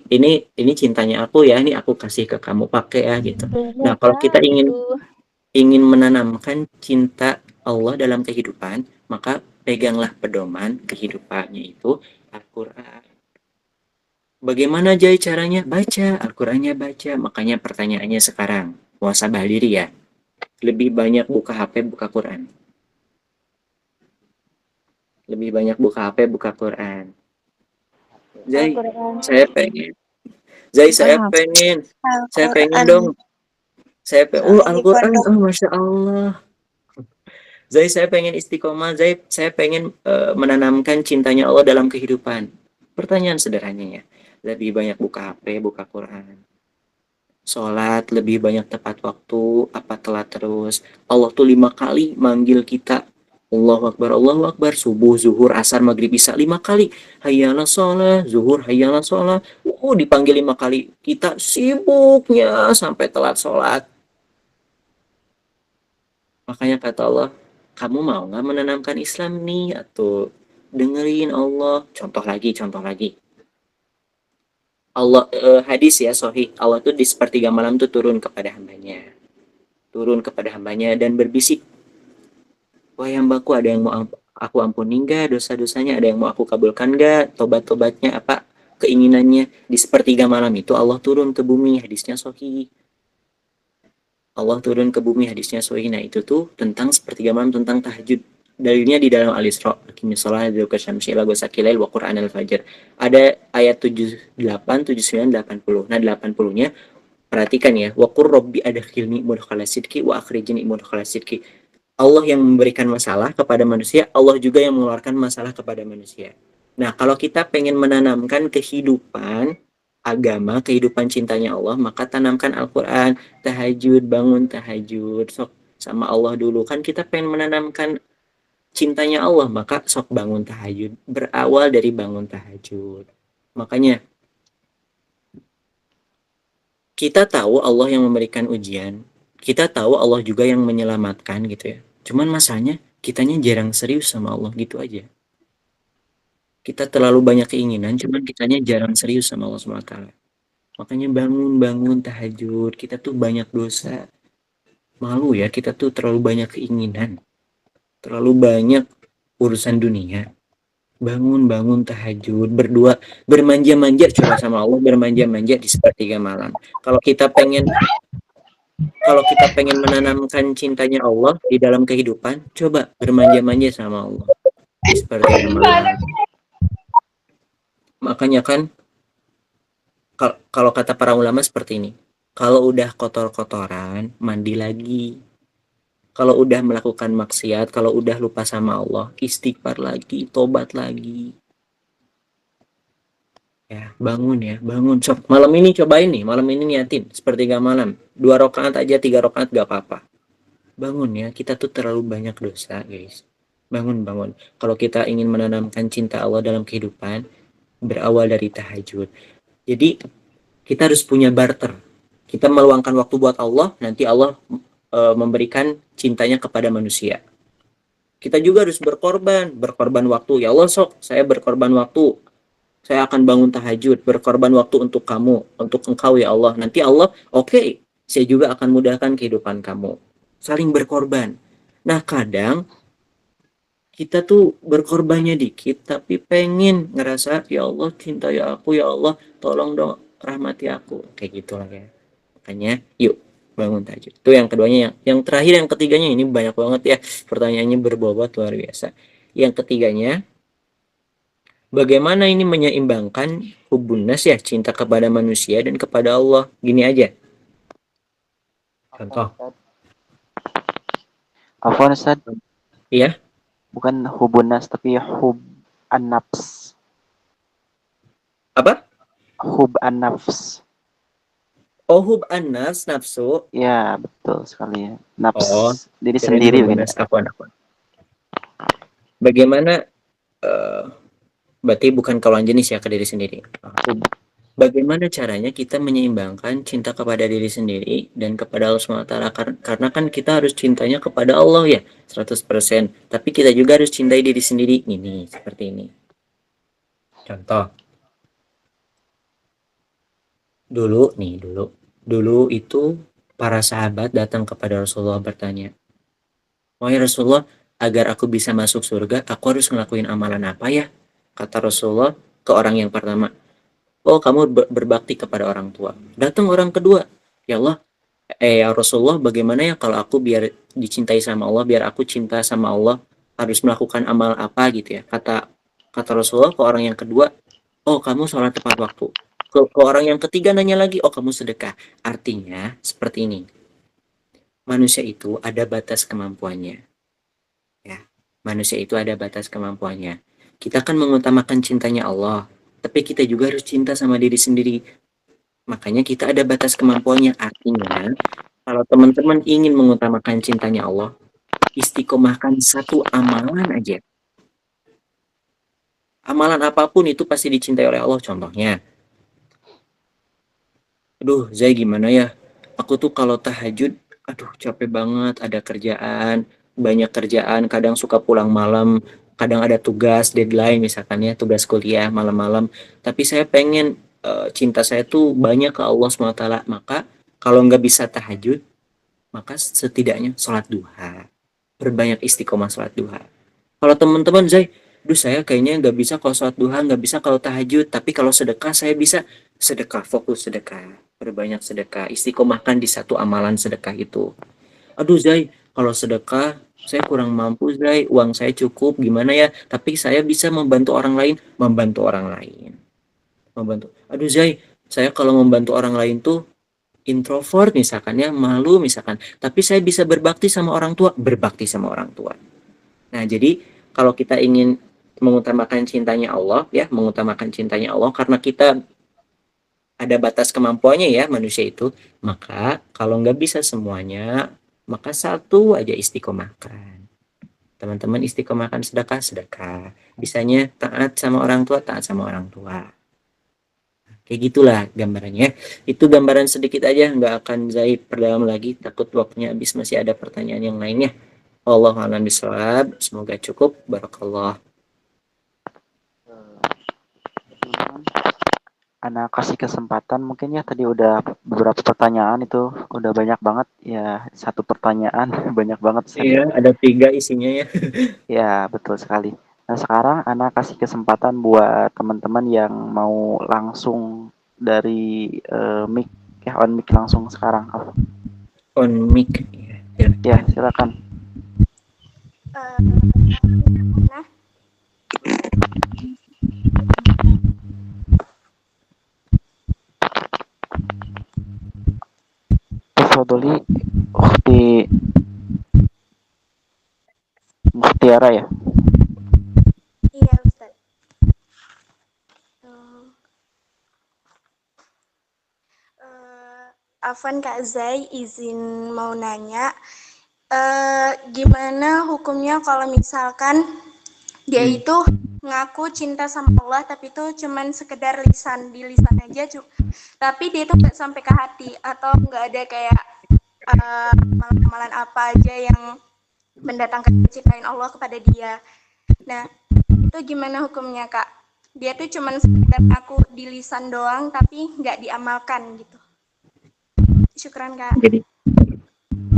ini cintanya aku ya, ini aku kasih ke kamu, pakai ya gitu. Nah, kalau kita ingin menanamkan cinta Allah dalam kehidupan, maka peganglah pedoman kehidupannya itu Al-Quran. Bagaimana Jai caranya? Baca Al-Qurannya, baca. Makanya pertanyaannya sekarang, muhasabah diri ya. Lebih banyak buka HP, buka Quran. Lebih banyak buka HP, buka Quran. Jai, saya pengen. Zai, saya pengen dong. Al-Quran, Masya Allah. Zai, saya pengen istiqomah. Zai, saya pengen menanamkan cintanya Allah dalam kehidupan. Pertanyaan sederhananya, lebih banyak buka HP, buka Quran. Sholat lebih banyak tepat waktu, apa telat terus. Allah tuh 5 kali manggil kita. Allahu Akbar, subuh, zuhur, asar, maghrib, isya 5 kali. Hayyalah sholat, zuhur, hayyalah sholat. Dipanggil 5 kali. Kita sibuknya sampai telat sholat. Makanya kata Allah, kamu mau nggak menanamkan Islam nih? Atau dengerin Allah. Contoh lagi. Allah hadis ya sahih, Allah tuh di sepertiga malam tuh turun kepada hambanya. turun kepada hambanya dan berbisik, wahai hambaku, ada yang mau aku ampuni nggak dosa-dosanya, ada yang mau aku kabulkan nggak tobat-tobatnya, apa keinginannya. Di sepertiga malam itu Allah turun ke bumi, hadisnya sahih. Allah turun ke bumi, hadisnya sahih. Nah itu tuh tentang sepertiga malam, tentang tahajud. Dalilnya di dalam Al-Isra, aqimis shalah liduluki syamsi ila ghasaqil lail wa qur'anal fajr. Ada ayat 78, 79, 80. Nah 80-nya perhatikan ya, wa qur rabbi adkhilni mudkhala sidqi wa akhrijni mudkhala sidqi. Allah yang memberikan masalah kepada manusia, Allah juga yang mengeluarkan masalah kepada manusia. Nah, kalau kita pengen menanamkan kehidupan agama, kehidupan cintanya Allah, maka tanamkan Al-Quran, tahajud, bangun tahajud, sok sama Allah dulu. Kan kita pengen menanamkan cintanya Allah, maka sok bangun tahajud. Berawal dari bangun tahajud. Makanya, kita tahu Allah yang memberikan ujian, kita tahu Allah juga yang menyelamatkan gitu ya. Cuman masanya kitanya jarang serius sama Allah gitu aja. Kita terlalu banyak keinginan, cuman kitanya jarang serius sama Allah SWT. Makanya bangun tahajud, kita tuh banyak dosa. Malu ya, kita tuh terlalu banyak keinginan. Terlalu banyak urusan dunia. Bangun tahajud, berdua, bermanja-manja coba sama Allah, bermanja-manja di sepertiga malam. Kalau kita pengen menanamkan cintanya Allah di dalam kehidupan, coba bermanja-manja sama Allah di sepertiga malam. Makanya kan kalau kata para ulama seperti ini, kalau udah kotor-kotoran, mandi lagi. Kalau udah melakukan maksiat, kalau udah lupa sama Allah, istighfar lagi, tobat lagi. Ya, bangun. Malam ini cobain nih, malam ini niatin sepertiga malam. 2 rakaat aja, 3 rakaat gak apa-apa. Bangun ya, kita tuh terlalu banyak dosa, guys. Bangun. Kalau kita ingin menanamkan cinta Allah dalam kehidupan, berawal dari tahajud. Jadi, kita harus punya barter. Kita meluangkan waktu buat Allah, nanti Allah memberikan cintanya kepada manusia. Kita juga harus berkorban waktu. Ya Allah, sok, saya berkorban waktu. Saya akan bangun tahajud, berkorban waktu untuk kamu, untuk engkau ya Allah. Nanti Allah, oke, saya juga akan mudahkan kehidupan kamu. Saling berkorban. Nah, kadang kita tuh berkorbannya dikit, tapi pengen ngerasa, ya Allah, cinta ya aku, ya Allah, tolong dong, rahmati aku. Kayak gitu lah ya. Makanya, yuk, bangun tahajud. Itu yang keduanya. Yang terakhir, yang ketiganya, ini banyak banget ya. Pertanyaannya berbobot, luar biasa. Yang ketiganya, bagaimana ini menyeimbangkan hubungan ya, cinta kepada manusia dan kepada Allah. Gini aja. Contoh.
Afwan Ustaz.
Iya.
Bukan hubunas tapi hub an-nafs.
Apa?
Hub an-nafs.
Oh, hub an-nafs, nafsu.
Ya, betul sekali ya. Nafs diri
kirain
sendiri
hubungan, afwan. Bagaimana berarti bukan kawan jenis ya, ke diri sendiri. Bagaimana caranya kita menyeimbangkan cinta kepada diri sendiri dan kepada Allah SWT? Karena kan kita harus cintanya kepada Allah ya, 100%. Tapi kita juga harus cintai diri sendiri. Ini, seperti ini. Contoh. Dulu itu para sahabat datang kepada Rasulullah bertanya, wahai Rasulullah, agar aku bisa masuk surga, aku harus ngelakuin amalan apa ya? Kata Rasulullah ke orang yang pertama, oh kamu berbakti kepada orang tua. Datang orang kedua, ya Allah, ya Rasulullah, bagaimana ya kalau aku biar dicintai sama Allah, biar aku cinta sama Allah, harus melakukan amal apa gitu ya? Kata Rasulullah ke orang yang kedua, oh kamu sholat tepat waktu. Ke orang yang ketiga nanya lagi, oh kamu sedekah. Artinya seperti ini, manusia itu ada batas kemampuannya. Ya, manusia itu ada batas kemampuannya. Kita kan mengutamakan cintanya Allah, tapi kita juga harus cinta sama diri sendiri. Makanya kita ada batas kemampuannya. Artinya, kalau teman-teman ingin mengutamakan cintanya Allah, istiqomahkan satu amalan aja. Amalan apapun itu pasti dicintai oleh Allah. Contohnya, aduh Zai gimana ya, aku tuh kalau tahajud, aduh capek banget, ada kerjaan, banyak kerjaan, kadang suka pulang malam, kadang ada tugas, deadline misalkan ya, tugas kuliah malam-malam, tapi saya pengen cinta saya tuh banyak ke Allah SWT. Maka kalau nggak bisa tahajud, maka setidaknya sholat duha. Berbanyak istiqomah sholat duha. Kalau teman-teman, saya kayaknya nggak bisa kalau sholat duha, nggak bisa kalau tahajud, tapi kalau sedekah saya bisa. Sedekah, fokus sedekah. Berbanyak sedekah, istiqomahkan di satu amalan sedekah itu. Aduh kalau sedekah, saya kurang mampu uang saya cukup, gimana ya? Tapi saya bisa membantu orang lain, membantu. Aduh saya kalau membantu orang lain tuh introvert misalkan ya, malu misalkan. Tapi saya bisa berbakti sama orang tua, Nah, jadi kalau kita ingin mengutamakan cintanya Allah ya, mengutamakan cintanya Allah karena kita ada batas kemampuannya ya manusia itu, maka kalau nggak bisa semuanya, maka satu aja istiqomahkan. Teman-teman istiqomahkan sedekah. Bisanya taat sama orang tua, taat sama orang tua. Kayak gitulah gambarannya. Itu gambaran sedikit aja, nggak akan perdalam lagi, takut waktunya habis, masih ada pertanyaan yang lainnya. Wallahu a'lam bishawab. Semoga cukup. Barakallah.
Ana kasih kesempatan mungkin ya, tadi udah beberapa pertanyaan itu udah banyak banget ya, satu pertanyaan banyak banget sekali.
Iya, ada 3 isinya ya.
Ya, betul sekali. Nah, sekarang Ana kasih kesempatan buat teman-teman yang mau langsung dari mic ya, on mic langsung sekarang.
On mic.
Ya, silakan. Tafadholi Ukhti Mukhtiara ya.
Iya, Ustaz. Afwan Kak Zai, izin mau nanya, gimana hukumnya kalau misalkan dia itu ngaku cinta sama Allah, tapi itu cuman sekedar di lisan aja, tapi dia itu nggak sampai ke hati, atau nggak ada kayak amalan apa aja yang mendatangkan kecintaan Allah kepada dia. Nah, itu gimana hukumnya, Kak? Dia tuh cuman sekedar ngaku di lisan doang, tapi nggak diamalkan gitu. Syukran, Kak.
Jadi,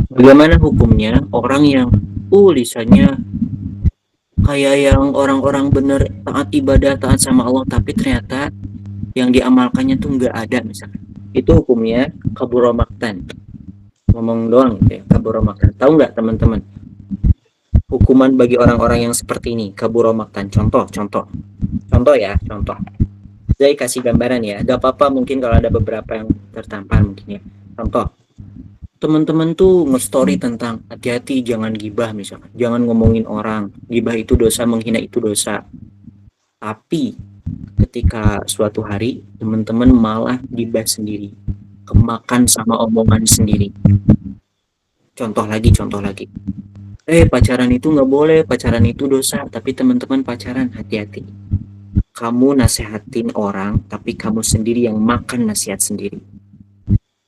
bagaimana hukumnya orang yang lisannya kayak yang orang-orang bener taat ibadah, taat sama Allah, tapi ternyata yang diamalkannya tuh nggak ada misalkan. Itu hukumnya kabura maktan. Ngomong doang gitu ya, kabura maktan. Tahu nggak teman-teman? Hukuman bagi orang-orang yang seperti ini, kabura maktan. Contoh ya. Saya kasih gambaran ya. Gak apa-apa mungkin kalau ada beberapa yang tertampar mungkin ya. Contoh, teman-teman tuh nge-story tentang hati-hati jangan gibah misalkan, jangan ngomongin orang, gibah itu dosa, menghina itu dosa. Tapi ketika suatu hari teman-teman malah gibah sendiri, kemakan sama omongan sendiri. Contoh lagi, pacaran itu nggak boleh, pacaran itu dosa, tapi teman-teman pacaran, hati-hati. Kamu nasehatin orang, tapi kamu sendiri yang makan nasihat sendiri.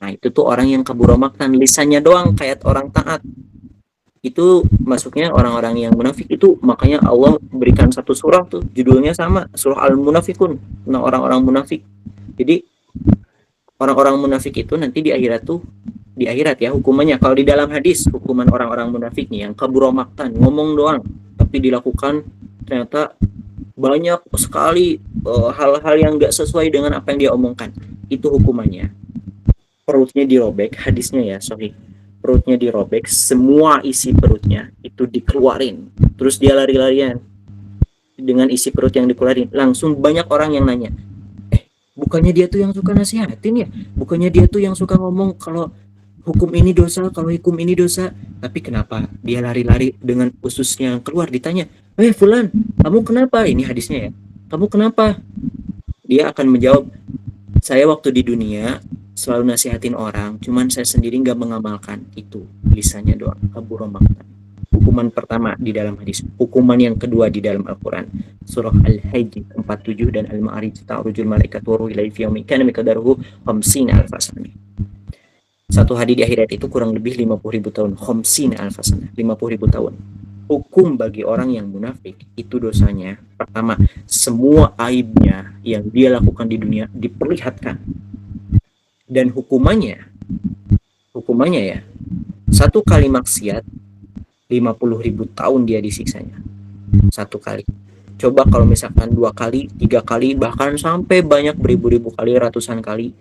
Nah, itu tuh orang yang kabura maktan, lisannya doang kayak orang taat. Itu masuknya orang-orang yang munafik itu, makanya Allah berikan satu surah tuh, judulnya sama, surah Al-Munafikun, tentang orang-orang munafik. Jadi, orang-orang munafik itu nanti di akhirat ya hukumannya. Kalau di dalam hadis, hukuman orang-orang munafik nih, yang kabura maktan, ngomong doang, tapi dilakukan ternyata banyak sekali hal-hal yang gak sesuai dengan apa yang dia omongkan. Itu hukumannya. Perutnya dirobek, hadisnya ya, perutnya dirobek, semua isi perutnya itu dikeluarin, terus dia lari-larian dengan isi perut yang dikeluarin. Langsung banyak orang yang nanya, bukannya dia tuh yang suka nasihatin ya, bukannya dia tuh yang suka ngomong kalau hukum ini dosa, tapi kenapa dia lari-lari dengan ususnya yang keluar? Ditanya, fulan, kamu kenapa? Ini hadisnya ya, kamu kenapa? Dia akan menjawab, saya waktu di dunia selalu nasihatin orang, cuman saya sendiri nggak mengamalkan itu, lisannya doang, kabura maktan. Hukuman pertama di dalam hadis. Hukuman yang kedua di dalam Al-Quran, surah Al-Hajj 47 dan Al-Ma'arij, ta'rujul malaikat wa ruhu ilaihi fi yaumin kana miqdaruhu 50,000 sanah. Satu hari di akhirat itu kurang lebih 50.000 tahun. 50,000 sanah, 50.000 tahun. Hukum bagi orang yang munafik itu dosanya, pertama, semua aibnya yang dia lakukan di dunia diperlihatkan. Dan hukumannya ya, Satu kali maksiat 50.000 tahun dia disiksanya. Satu kali. Coba kalau misalkan 2 kali, 3 kali, bahkan sampai banyak beribu-ribu kali, ratusan kali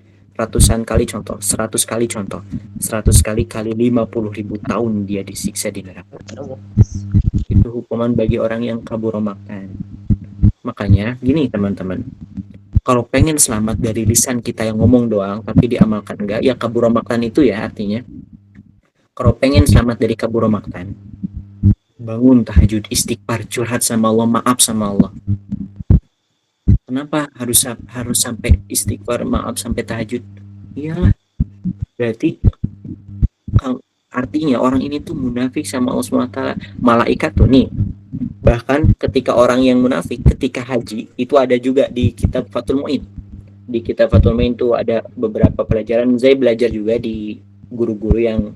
contoh, 100 kali contoh. 100 kali 50.000 tahun dia disiksa di neraka. Itu hukuman bagi orang yang kabur makan. Makanya gini teman-teman, kalau pengen selamat dari lisan kita yang ngomong doang tapi diamalkan enggak, ya kabur makan itu ya artinya. Kalau pengen selamat dari kabur makan, bangun tahajud, istighfar, curhat sama Allah, maaf sama Allah. Kenapa harus sampai istighfar, maaf, sampai tahajud? Iyalah, berarti artinya orang ini tuh munafik sama Allah SWT. Malaikat tuh nih, bahkan ketika orang yang munafik ketika haji itu ada juga di kitab Fathul Mu'in. Di kitab Fathul Mu'in tuh ada beberapa pelajaran. Saya belajar juga di guru-guru yang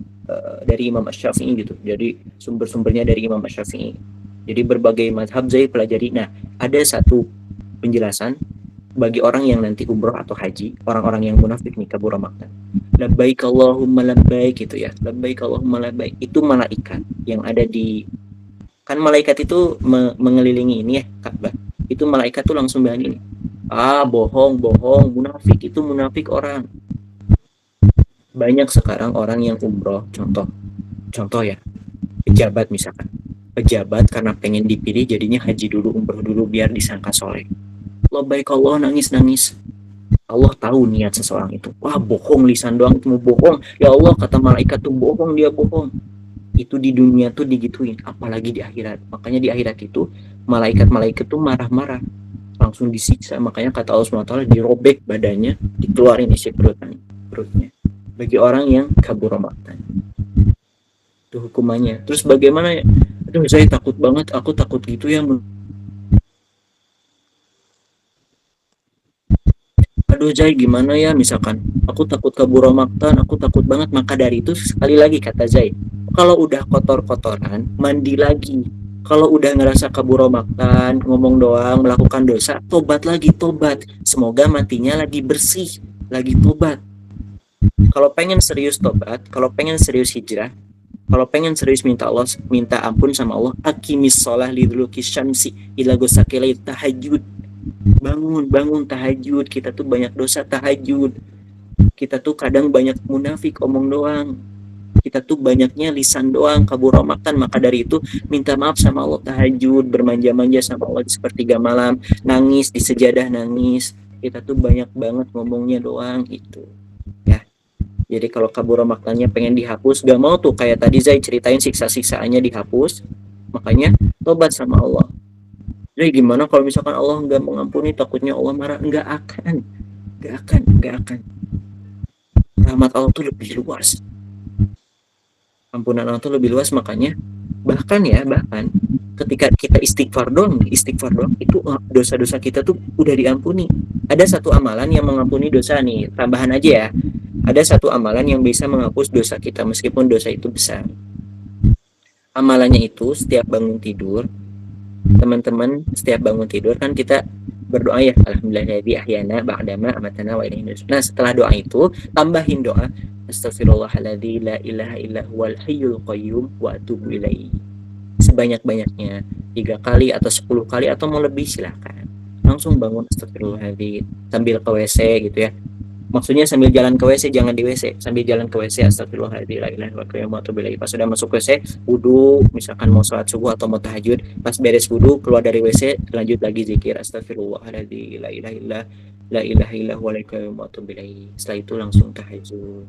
dari Imam Asy-Syafi'i gitu. Jadi sumber-sumbernya dari Imam Asy-Syafi'i. Jadi berbagai mazhab saya pelajari. Nah, ada satu penjelasan bagi orang yang nanti umroh atau haji, orang-orang yang munafik nih kabur makan. Labbaik Allahumma labbaik gitu ya. Labbaik Allahumma labbaik. Itu malaikat yang ada di, kan malaikat itu mengelilingi ini ya Ka'bah. Itu malaikat tuh langsung bilang ini. Bohong, munafik, itu munafik orang. Banyak sekarang orang yang umroh, contoh ya, pejabat misalkan. Pejabat karena pengen dipilih jadinya haji dulu, umroh dulu biar disangka soleh. Labbaik Allah, nangis. Allah tahu niat seseorang itu. Wah, bohong, lisan doang itu mau bohong. Ya Allah, kata malaikat tuh bohong, dia bohong. Itu di dunia tuh digituin, apalagi di akhirat. Makanya di akhirat itu malaikat tuh marah-marah, langsung disiksa. Makanya kata Allah SWT, dirobek badannya, dikeluarin isi perutnya. Bagi orang yang kabur makan, itu hukumannya. Terus bagaimana ya? Aduh, saya takut banget, aku takut gitu ya. Aduh Zai, gimana ya, misalkan aku takut kabur makan, aku takut banget. Maka dari itu sekali lagi kata Zai, kalau udah kotor-kotoran, mandi lagi. Kalau udah ngerasa kabur makan, ngomong doang, melakukan dosa, tobat lagi, tobat. Semoga matinya lagi bersih, lagi tobat. Kalau pengen serius tobat, kalau pengen serius hijrah, kalau pengen serius minta ampun sama Allah, aqimis shalah liduluki syamsi ila gosakilai, tahajud. Bangun tahajud. Kita tuh banyak dosa tahajud. Kita tuh kadang banyak munafik, omong doang. Kita tuh banyaknya lisan doang, kabur makan. Maka dari itu minta maaf sama Allah, tahajud, bermanja-manja sama Allah di sepertiga malam, nangis di sejadah, nangis. Kita tuh banyak banget ngomongnya doang itu ya. Jadi kalau kabur makannya pengen dihapus, gak mau tuh kayak tadi Zai ceritain siksa-siksaannya dihapus, makanya tobat sama Allah. Jadi gimana kalau misalkan Allah nggak mengampuni, takutnya Allah marah? Nggak akan. Rahmat Allah tuh lebih luas, ampunan Allah tuh lebih luas. Makanya bahkan ketika kita istighfar doang itu dosa-dosa kita tuh udah diampuni. Ada satu amalan yang mengampuni dosa nih, tambahan aja ya. Ada satu amalan yang bisa menghapus dosa kita meskipun dosa itu besar. Amalannya itu setiap bangun tidur, teman-teman, setiap bangun tidur kan kita berdoa ya, alhamdulillahilladzi ahyana ba'dama amatana wa ilaihi nusyur. Nah, setelah doa itu tambahin doa astaghfirullahalladzi la ilaha illa huwal hayyul qayyum wa atubu ilaihi. Sebanyak-banyaknya, 3 kali atau 10 kali atau mau lebih silahkan. Langsung bangun astaghfirullahaladzim sambil ke WC gitu ya. Maksudnya sambil jalan ke WC, jangan di WC. Sambil jalan ke WC, astagfirullahaladzim, la ilaha illallah, pas sudah masuk WC, wudu, misalkan mau sholat subuh atau mau tahajud, pas beres wudu, keluar dari WC, lanjut lagi zikir, astagfirullahaladzim, la ilaha illallah, setelah itu langsung tahajud,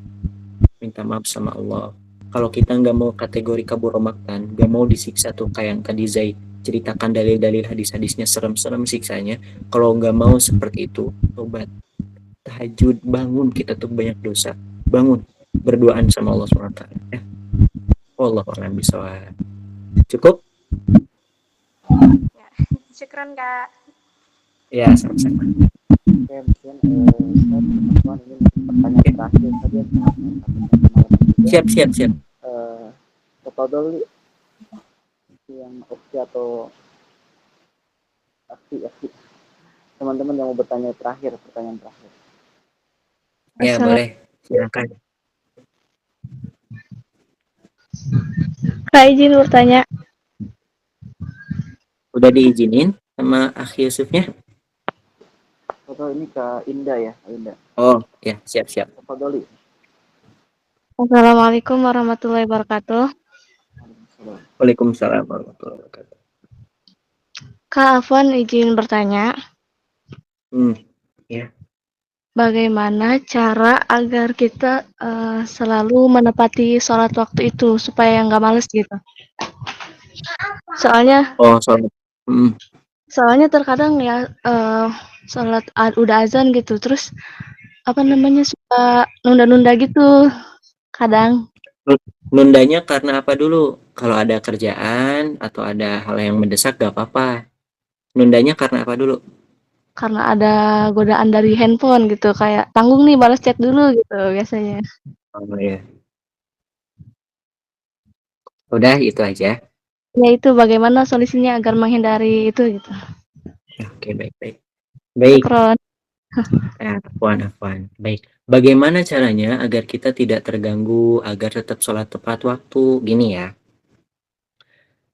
minta maaf sama Allah. Kalau kita nggak mau kategori kabur makan, nggak mau disiksa tuh kayak yang tadi Zai ceritakan dalil-dalil hadis-hadisnya serem-serem siksanya, kalau nggak mau seperti itu, tobat, tahajud, bangun. Kita tuh banyak dosa, bangun, berduaan sama Allah SWT ya. Wallahu a'lam bishawab. Cukup
Ya, syukran Kak.
ya, sama-sama.
Oke, mungkin teman-teman ini pertanyaan terakhir saja
Siap.
Tafadhol yang opsi atau aksi teman-teman yang mau bertanya pertanyaan terakhir.
Ya, boleh, silakan.
Kak izin bertanya.
Udah diizinin sama Akhi Yusufnya?
Atau ini Kak Indah ya, Kak Indah.
Oh, ya, siap-siap.
Tafadholi.
Assalamualaikum warahmatullahi wabarakatuh.
Waalaikumsalam.
Waalaikumsalam warahmatullahi wabarakatuh.
Kak Afwan izin bertanya,
Ya.
bagaimana cara agar kita selalu menepati sholat waktu itu supaya nggak males gitu? Soalnya
Oh, soal.
soalnya terkadang ya sholat udah azan gitu, terus apa namanya suka nunda-nunda gitu kadang.
Nundanya karena apa dulu? Kalau ada kerjaan atau ada hal yang mendesak gak apa-apa. Nundanya karena apa dulu?
Karena ada godaan dari handphone gitu, kayak tanggung nih balas chat dulu gitu biasanya.
Oh ya. Udah itu aja.
Ya itu bagaimana solusinya agar menghindari itu gitu.
Oke, baik. Baik.
Syukron.
Afwan. Baik. Bagaimana caranya agar kita tidak terganggu, agar tetap sholat tepat waktu? Gini ya.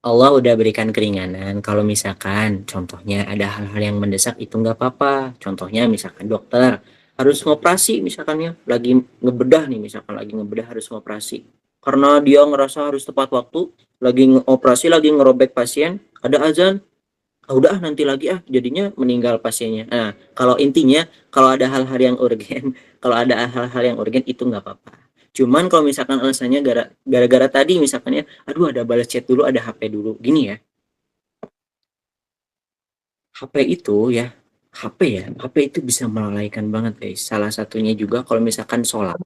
Allah udah berikan keringanan. Kalau misalkan contohnya ada hal-hal yang mendesak itu nggak apa-apa. Contohnya misalkan dokter harus ngoperasi misalkan ya. Lagi ngebedah nih misalkan lagi ngebedah harus ngoperasi. Karena dia ngerasa harus tepat waktu. Lagi ngoperasi, lagi ngerobek pasien. Ada azan. Udah nanti lagi jadinya meninggal pasiennya. Nah, kalau intinya kalau ada hal-hal yang urgen, kalau ada hal-hal yang urgen itu nggak apa-apa. Cuman kalau misalkan alasannya gara-gara tadi misalkan ya, aduh ada balas chat dulu, ada HP dulu. Gini ya, HP itu ya, HP itu bisa melalaikan banget guys. Salah satunya juga kalau misalkan sholat,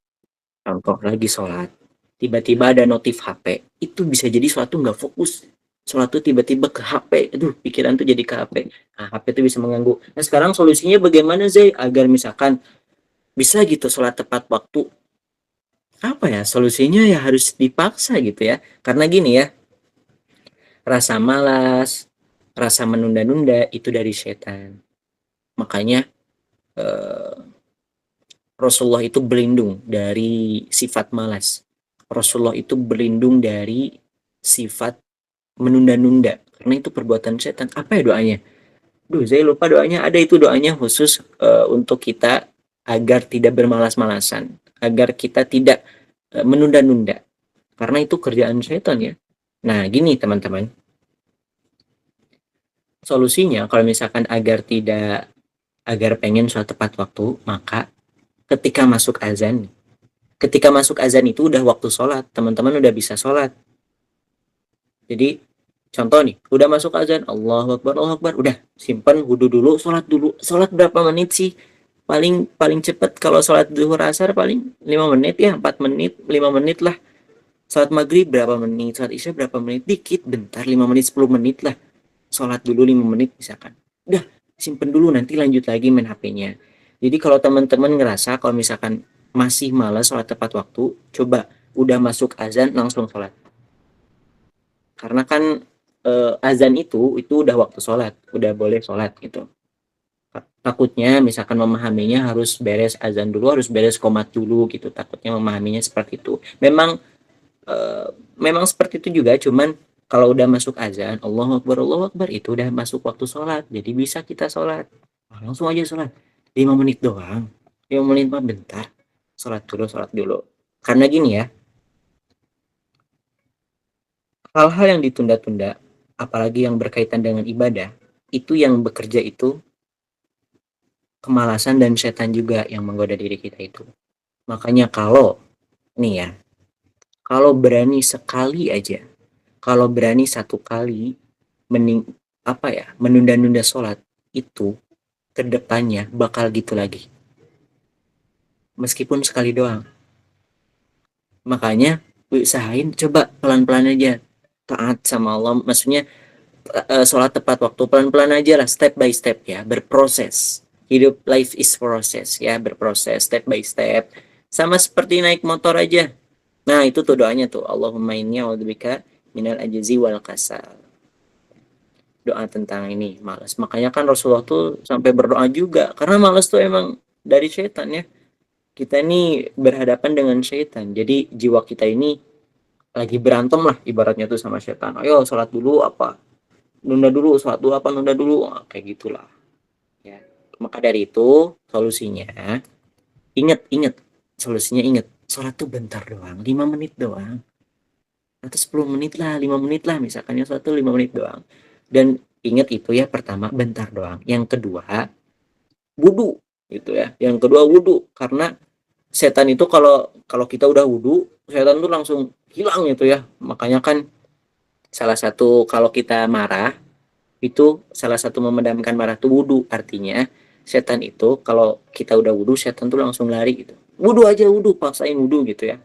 contoh lagi sholat, tiba-tiba ada notif HP, itu bisa jadi suatu nggak fokus. Sholat tuh tiba-tiba ke HP, aduh pikiran tuh jadi ke HP. Nah, HP itu bisa mengganggu. Nah sekarang solusinya bagaimana Zay? Agar misalkan bisa gitu sholat tepat waktu. Apa ya solusinya ya harus dipaksa gitu ya. Karena gini ya, rasa malas, rasa menunda-nunda itu dari setan. Makanya Rasulullah itu berlindung dari sifat malas. Rasulullah itu berlindung dari sifat menunda-nunda. Karena itu perbuatan setan. Apa ya doanya? Saya lupa doanya. Ada itu doanya khusus untuk kita agar tidak bermalas-malasan. Agar kita tidak menunda-nunda. Karena itu kerjaan setan ya. Nah gini teman-teman. Solusinya kalau misalkan agar pengen sholat tepat waktu, maka ketika masuk azan itu udah waktu sholat, teman-teman udah bisa sholat. Jadi contoh nih, udah masuk azan, Allahu Akbar, udah simpan wudhu dulu, sholat berapa menit sih? Paling cepet kalau sholat zuhur asar paling 5 menit ya, 4 menit, 5 menit lah. Sholat maghrib berapa menit, sholat isya berapa menit, dikit, bentar, 5 menit, 10 menit lah. Sholat dulu 5 menit misalkan. Udah, simpen dulu nanti lanjut lagi main HP-nya. Jadi kalau teman-teman ngerasa kalau misalkan masih malas sholat tepat waktu, coba udah masuk azan langsung sholat. Karena kan azan itu udah waktu sholat, udah boleh sholat gitu. Takutnya misalkan memahaminya harus beres azan dulu, harus beres qomat dulu gitu. Takutnya memahaminya seperti itu. Memang seperti itu juga, cuman kalau udah masuk azan, Allahu Akbar, itu udah masuk waktu sholat. Jadi bisa kita sholat. Langsung aja sholat. 5 menit doang. 5 menit mah bentar. Sholat dulu. Karena gini ya, hal-hal yang ditunda-tunda, apalagi yang berkaitan dengan ibadah, itu yang bekerja itu kemalasan dan setan juga yang menggoda diri kita itu. Makanya kalau berani sekali aja, kalau berani satu kali menunda-nunda sholat, itu kedepannya bakal gitu lagi. Meskipun sekali doang. Makanya usahain coba pelan-pelan aja. Taat sama Allah, maksudnya sholat tepat waktu, pelan-pelan aja lah, step by step ya, berproses. Hidup, life is process ya, berproses step by step. Sama seperti naik motor aja. Nah itu tuh doanya tuh, Allahumma inni a'udzubika minal ajzi wal kasal. Doa tentang ini malas. Makanya kan Rasulullah tuh sampai berdoa juga, karena malas tuh emang dari setan ya. Kita ini berhadapan dengan setan, jadi jiwa kita ini lagi berantem lah ibaratnya tuh sama setan. Ayo sholat dulu apa? Nunda dulu, sholat dulu apa? Nunda dulu. Kayak gitulah. Ya. Maka dari itu solusinya ingat solusinya ingat. Sholat tuh bentar doang, 5 menit doang. Atau 10 menit lah, 5 menit lah misalkan yang sholat tuh 5 menit doang. Dan ingat itu ya pertama bentar doang. Yang kedua wudu gitu ya. Yang kedua wudu karena setan itu kalau kalau kita udah wudu, setan tuh langsung hilang gitu ya. Makanya kan salah satu kalau kita marah itu salah satu memadamkan marah tuh wudu. Artinya setan itu kalau kita udah wudu, setan tuh langsung lari gitu. Wudu aja wudu, paksain wudu gitu ya.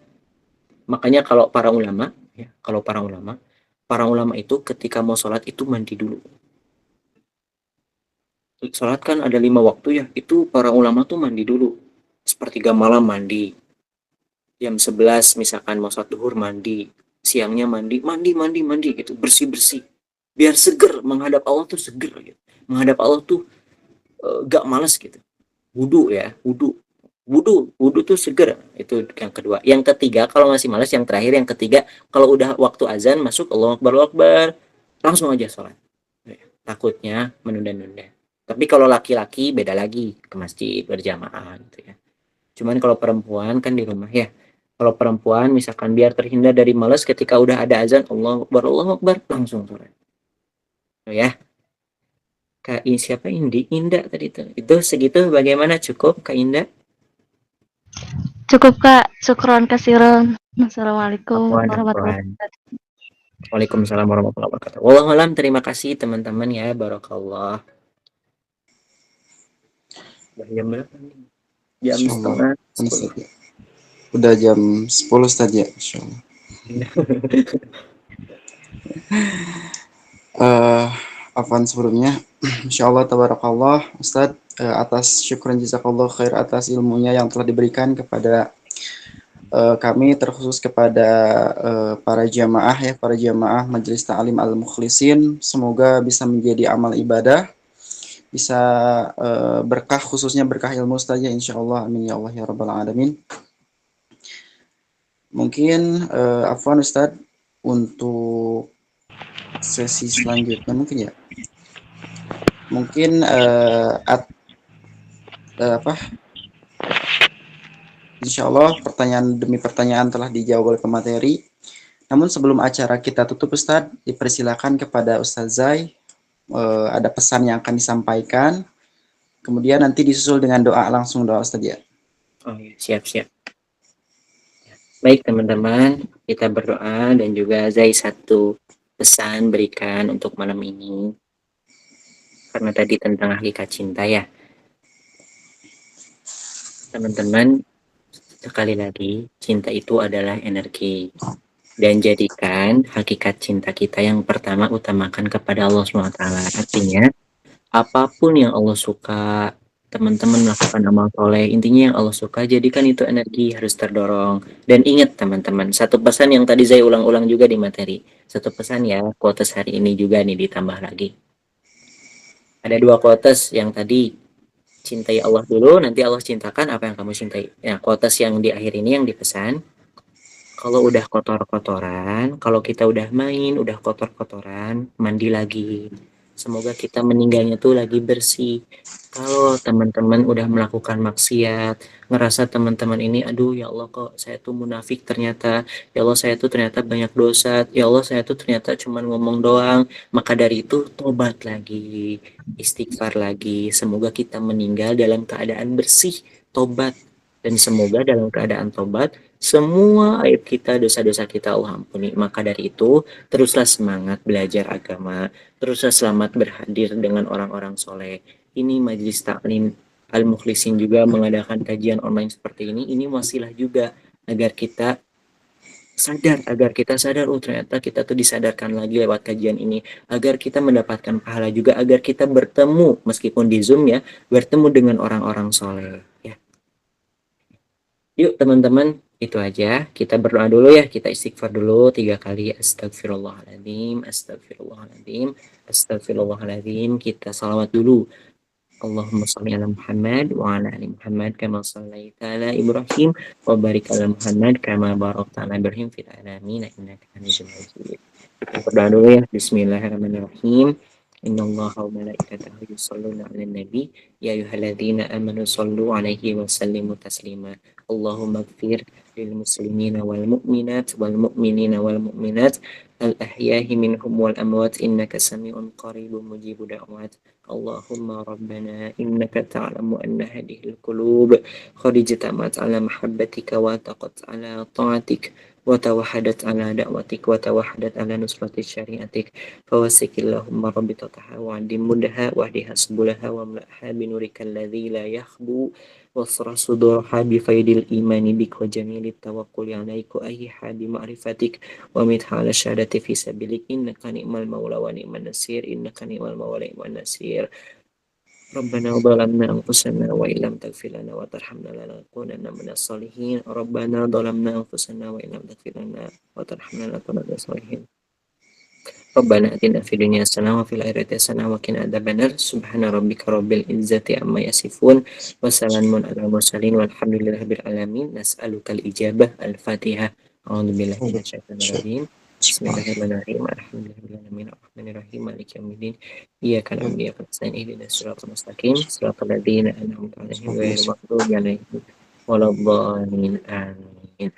Makanya kalau para ulama ya, para ulama itu ketika mau sholat itu mandi dulu. Sholat kan ada 5 waktu ya, itu para ulama tuh mandi dulu. Sepertiga malam mandi, jam 11 misalkan mau sholat duhur mandi, siangnya mandi gitu, bersih-bersih. Biar seger, menghadap Allah tuh seger gitu. Menghadap Allah tuh gak males gitu. Wudu ya, wudu tuh seger. Itu yang kedua. Yang ketiga kalau masih males, yang terakhir yang ketiga kalau udah waktu azan masuk Allahu Akbar, langsung aja sholat. Takutnya menunda-nunda. Tapi kalau laki-laki beda lagi, ke masjid berjamaah gitu ya. Cuman kalau perempuan kan di rumah ya. Kalau perempuan misalkan biar terhindar dari malas ketika udah ada azan Allahu Akbar langsung sholat. Ya. Kak siapa Indah tadi itu. Itu segitu bagaimana cukup Kak Indah?
Cukup Kak, syukron kasiron. Assalamualaikum
Afwan,
warahmatullahi
afwan.
wabarakatuh.
Waalaikumsalam warahmatullahi wabarakatuh. Wallahualam, terima kasih teman-teman ya, barakallah. Jam berapa nih? Jam
Insyaallah.
setengah 10.
Udah jam 10 tadi ya, insyaallah. Afwan sebelumnya, insyaallah tabarakallah Ustadz, atas syukran jazakallah khair atas ilmunya yang telah diberikan kepada kami, terkhusus kepada para jamaah Majelis Ta'lim Al-Mukhlisin. Semoga bisa menjadi amal ibadah, bisa berkah, khususnya berkah ilmu saja insyaallah, amin ya Allah ya rabbal alamin. Mungkin afwan Ustadz, untuk sesi selanjutnya mungkin ya, mungkin insyaallah pertanyaan demi pertanyaan telah dijawab oleh pemateri. Namun sebelum acara kita tutup Ustadz, dipersilakan kepada Ustadz Zai, ada pesan yang akan disampaikan, kemudian nanti disusul dengan doa, langsung doa Ustadz ya.
Oh ya, siap. Baik teman-teman, kita berdoa dan juga Zai satu pesan berikan untuk malam ini. Karena tadi tentang hakikat cinta ya. Teman-teman, sekali lagi, cinta itu adalah energi. Dan jadikan hakikat cinta kita yang pertama utamakan kepada Allah SWT. Artinya, apapun yang Allah suka, teman-teman melakukan amal soleh, intinya yang Allah suka, jadikan itu energi, harus terdorong. Dan ingat teman-teman, satu pesan yang tadi saya ulang-ulang juga di materi. Satu pesan ya, quotes hari ini juga nih ditambah lagi. Ada 2 quotes yang tadi, cintai Allah dulu, nanti Allah cintakan apa yang kamu cintai. Nah, quotes yang di akhir ini yang dipesan, kalau udah kotor-kotoran, kalau kita udah main, udah kotor-kotoran, mandi lagi. Semoga kita meninggalnya tuh lagi bersih. Kalau teman-teman udah melakukan maksiat, ngerasa teman-teman ini, aduh ya Allah kok saya tuh munafik ternyata, ya Allah saya tuh ternyata banyak dosa, ya Allah saya tuh ternyata cuma ngomong doang, maka dari itu tobat lagi, istighfar lagi. Semoga kita meninggal dalam keadaan bersih, tobat. Dan semoga dalam keadaan tobat, semua aib kita, dosa-dosa kita Allah ampuni. Maka dari itu, teruslah semangat belajar agama, teruslah selamat berhadir dengan orang-orang soleh. Ini Majelis Ta'lim Al-Mukhlisin juga mengadakan kajian online seperti ini wasilah juga agar kita sadar, oh ternyata kita tuh disadarkan lagi lewat kajian ini, agar kita mendapatkan pahala juga, agar kita bertemu, meskipun di Zoom ya, bertemu dengan orang-orang soleh. Ya. Yuk teman-teman, itu aja. Kita berdoa dulu ya, kita istighfar dulu 3 kali. Astagfirullahaladzim, astagfirullahaladzim, astagfirullahaladzim. Kita salawat dulu. Allahumma shalli ala Muhammad wa ala ali Muhammad kama shallaita ala Ibrahim wa barik ala Muhammad kama barakta ala Ibrahim fil alamin innaka Hamidum Majid. Berdoa dulu ya. Bismillahirrahmanirrahim. Innallaha wa malaikatahu yusholluna 'alan nabi ya ayyuhalladzina amanu shallu 'alaihi wa sallimu taslima. Allahumma ighfir lil muslimina wal mu'minat wal mu'minina wal mu'minat al ahyahi minhum wal amwat innaka sami'un qaribun mujibud da'wat. Allahumma rabbana innaka ta'lamu anna hadhihi al qulub qad ijtama'at 'ala mahabbatika wa taqat 'ala ta'atik وتوحدت على دعوتك وتوحدت على نصرة شريعتك فوسك اللهم ربطتها وعدم مدها واهدها سبلها واملأها بنورك الذي لا يخبو واصرح صدورها بفيض الإيمان بك وجميل التوكل عليك وأيها بمعرفتك ومتها على الشهادة في سبيلك إنك نعم المولى ونعم النصير إنك نعم المولى ونعم النصير ربنا ظلمنا أنفسنا وإن لم تغفر لنا وترحمنا لنكونن من الصالحين ربنا ظلمنا أنفسنا وإن لم تغفر لنا وترحمنا لنكونن من الصالحين ربنا آتنا في الدنيا حسنة وفي الآخرة حسنة وقنا عذاب النار سبحان ربك رب العزة عما يصفون وسلام على المرسلين والحمد لله رب العالمين نسألك الإجابة الفاتحة أعوذ بالله من الشيطان الرجيم بسم الله الرحمن الرحيم الحمد لله رب العالمين الرحمن الرحيم مالك يوم الدين إياك نعبد وإياك نستعين اهدنا الصراط المستقيم صراط الذين أنعمت عليهم غير المغضوب عليهم ولا الضالين آمين